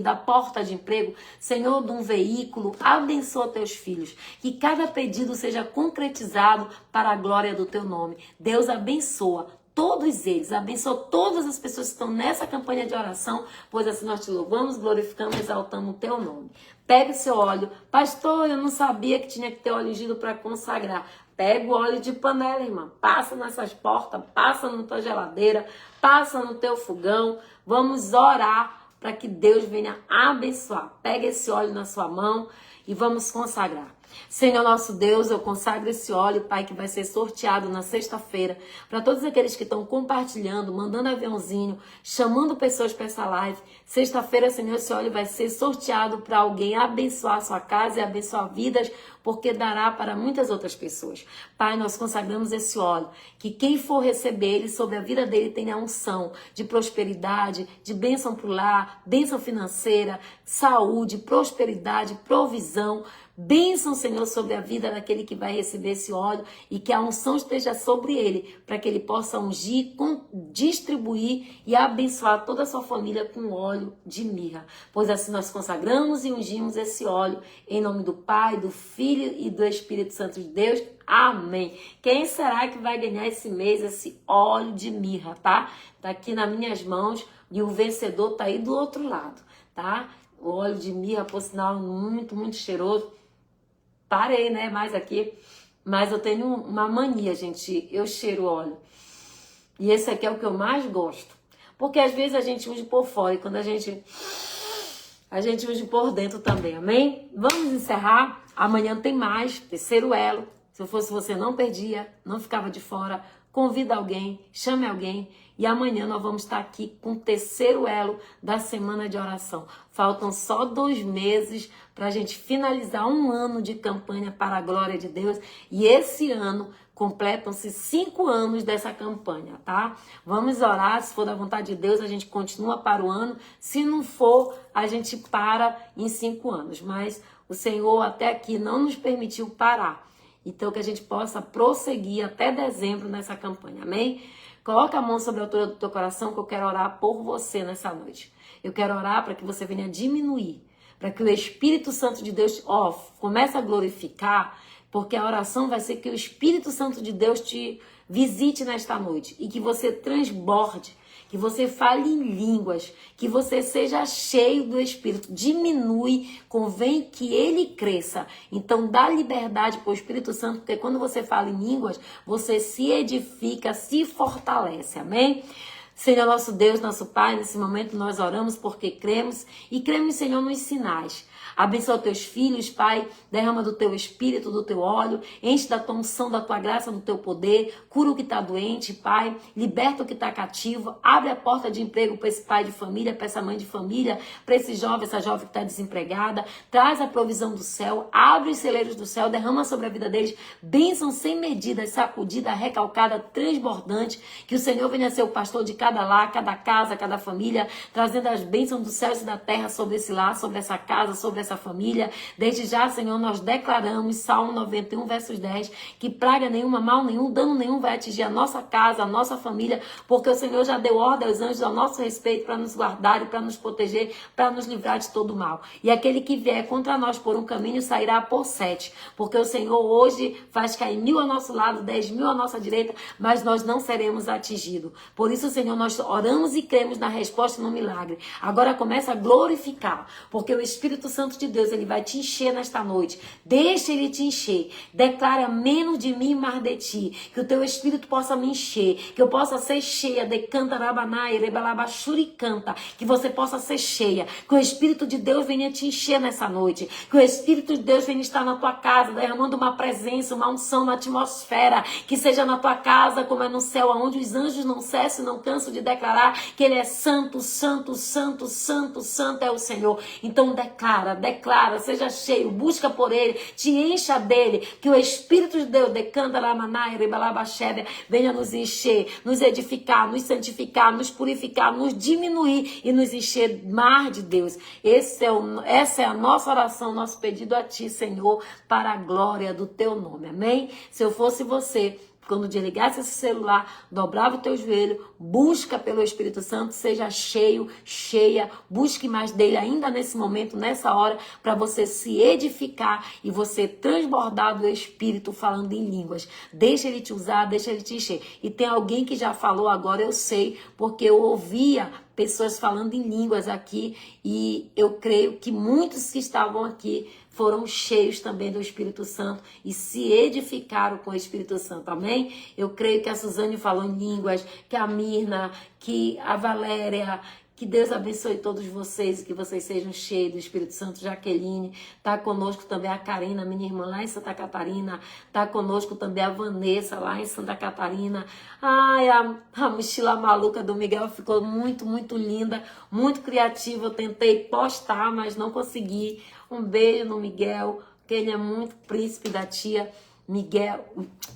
da porta de emprego, Senhor, de um veículo. Abençoa teus filhos. Que cada pedido seja concretizado para a glória do teu nome. Deus abençoa todos eles, abençoa todas as pessoas que estão nessa campanha de oração, pois assim nós te louvamos, glorificamos, exaltamos o teu nome. Pega o seu óleo. Pastor, eu não sabia que tinha que ter óleo ungido para consagrar. Pega o óleo de panela, irmã. Passa nessas portas, passa na tua geladeira, passa no teu fogão. Vamos orar para que Deus venha abençoar. Pega esse óleo na sua mão e vamos consagrar. Senhor nosso Deus, eu consagro esse óleo, Pai, que vai ser sorteado na sexta-feira, para todos aqueles que estão compartilhando, mandando aviãozinho, chamando pessoas para essa live. Sexta-feira, Senhor, esse óleo vai ser sorteado para alguém abençoar a sua casa e abençoar vidas, porque dará para muitas outras pessoas. Pai, nós consagramos esse óleo, que quem for receber ele, sobre a vida dele, tenha unção de prosperidade, de bênção para o lar, bênção financeira, saúde, prosperidade, provisão. Bênção, Senhor, sobre a vida daquele que vai receber esse óleo e que a unção esteja sobre ele, para que ele possa ungir, distribuir e abençoar toda a sua família com óleo de mirra. Pois assim nós consagramos e ungimos esse óleo em nome do Pai, do Filho e do Espírito Santo de Deus. Amém. Quem será que vai ganhar esse mês esse óleo de mirra, tá? Tá aqui nas minhas mãos e o vencedor tá aí do outro lado, tá? O óleo de mirra, por sinal, muito, muito cheiroso. Parei, né, mais aqui, mas eu tenho uma mania, gente, eu cheiro óleo. E esse aqui é o que eu mais gosto. Porque às vezes a gente usa por fora e quando a gente usa por dentro também, amém? Vamos encerrar. Amanhã tem mais, terceiro elo. Se eu fosse você, não perdia, não ficava de fora. Convida alguém, chame alguém. E amanhã nós vamos estar aqui com o terceiro elo da semana de oração. Faltam só 2 meses para a gente finalizar 1 ano de campanha para a glória de Deus. E esse ano completam-se 5 anos dessa campanha, tá? Vamos orar, se for da vontade de Deus, a gente continua para o ano. Se não for, a gente para em 5 anos. Mas o Senhor até aqui não nos permitiu parar. Então, que a gente possa prosseguir até dezembro nessa campanha, amém? Coloca a mão sobre a altura do teu coração que eu quero orar por você nessa noite. Eu quero orar para que você venha diminuir, para que o Espírito Santo de Deus, comece a glorificar, porque a oração vai ser que o Espírito Santo de Deus te visite nesta noite e que você transborde, que você fale em línguas, que você seja cheio do Espírito. Diminui, convém que ele cresça. Então dá liberdade para o Espírito Santo, porque quando você fala em línguas, você se edifica, se fortalece, amém? Senhor nosso Deus, nosso Pai, nesse momento nós oramos porque cremos e cremos, Senhor, nos sinais. Abençoa teus filhos, Pai, derrama do teu espírito, do teu óleo, enche da tua unção, da tua graça, do teu poder, cura o que está doente, Pai, liberta o que está cativo, abre a porta de emprego para esse pai de família, para essa mãe de família, para esse jovem, essa jovem que está desempregada, traz a provisão do céu, abre os celeiros do céu, derrama sobre a vida deles, bênção sem medida, sacudida, recalcada, transbordante, que o Senhor venha ser o pastor de cada lar, cada casa, cada família, trazendo as bênçãos dos céus e da terra sobre esse lar, sobre essa casa, sobre essa família. Desde já, Senhor, nós declaramos, Salmo 91, versos 10, que praga nenhuma, mal nenhum, dano nenhum vai atingir a nossa casa, a nossa família, porque o Senhor já deu ordem aos anjos ao nosso respeito para nos guardar e para nos proteger, para nos livrar de todo mal. E aquele que vier contra nós por um caminho sairá por 7, porque o Senhor hoje faz cair 1.000 ao nosso lado, 10.000 à nossa direita, mas nós não seremos atingidos. Por isso, Senhor, nós oramos e cremos na resposta e no milagre. Agora começa a glorificar, porque o Espírito Santo de Deus, ele vai te encher nesta noite. Deixa ele te encher. Declara menos de mim, mais de ti. Que o teu Espírito possa me encher. Que eu possa ser cheia de canta rabanai, rebalabachuri canta. Que você possa ser cheia. Que o Espírito de Deus venha te encher nessa noite. Que o Espírito de Deus venha estar na tua casa, derramando uma presença, uma unção, uma atmosfera. Que seja na tua casa como é no céu, onde os anjos não cessam e não cansam de declarar que ele é santo, santo, santo, santo, santo é o Senhor. Então declara, seja cheio, busca por ele, te encha dele, que o Espírito de Deus, decanta lamanai, rebalabachébia, venha nos encher, nos edificar, nos santificar, nos purificar, nos diminuir e nos encher mais de Deus. Essa é a nossa oração, nosso pedido a ti, Senhor, para a glória do teu nome, amém? Se eu fosse você, quando desligasse esse celular, dobrava o teu joelho, busca pelo Espírito Santo, seja cheio, cheia, busque mais dele ainda nesse momento, nessa hora, para você se edificar e você transbordar do Espírito falando em línguas. Deixa ele te usar, deixa ele te encher. E tem alguém que já falou agora, eu sei, porque eu ouvia pessoas falando em línguas aqui e eu creio que muitos que estavam aqui foram cheios também do Espírito Santo e se edificaram com o Espírito Santo, amém? Eu creio que a Suzane falou em línguas, que a Mirna, que a Valéria, que Deus abençoe todos vocês, que vocês sejam cheios do Espírito Santo. Jaqueline, tá conosco também a Karina, minha irmã lá em Santa Catarina, tá conosco também a Vanessa lá em Santa Catarina. Ai, a mochila maluca do Miguel ficou muito, muito linda, muito criativa. Eu tentei postar, mas não consegui. Um beijo no Miguel, que ele é muito príncipe da tia. Miguel,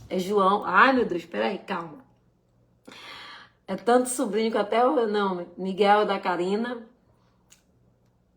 é João. Ai, meu Deus, peraí, calma. É tanto sobrinho que até eu não. Miguel da Karina.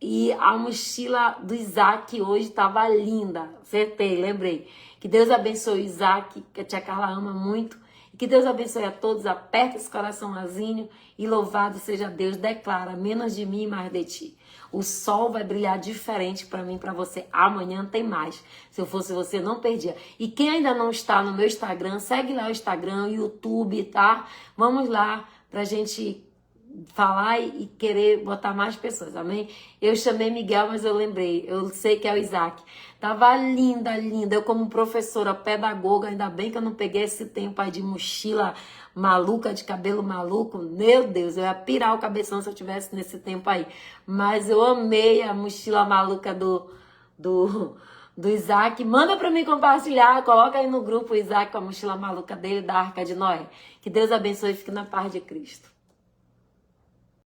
E a mochila do Isaac hoje estava linda. Acertei, lembrei. Que Deus abençoe o Isaac, que a tia Carla ama muito. E que Deus abençoe a todos. Aperta esse coraçãozinho e louvado seja Deus. Declara, menos de mim, mais de ti. O sol vai brilhar diferente para mim, para você. Amanhã tem mais. Se eu fosse você, não perdia. E quem ainda não está no meu Instagram, segue lá o Instagram, YouTube, tá? Vamos lá pra gente falar e querer botar mais pessoas, amém? Eu chamei Miguel, mas eu lembrei. Eu sei que é o Isaac. Tava linda, linda. Eu como professora, pedagoga, ainda bem que eu não peguei esse tempo aí de mochila maluca, de cabelo maluco. Meu Deus, eu ia pirar o cabeção se eu tivesse nesse tempo aí. Mas eu amei a mochila maluca do Isaac. Manda pra mim compartilhar. Coloca aí no grupo o Isaac com a mochila maluca dele da Arca de Noé. Que Deus abençoe e fique na paz de Cristo.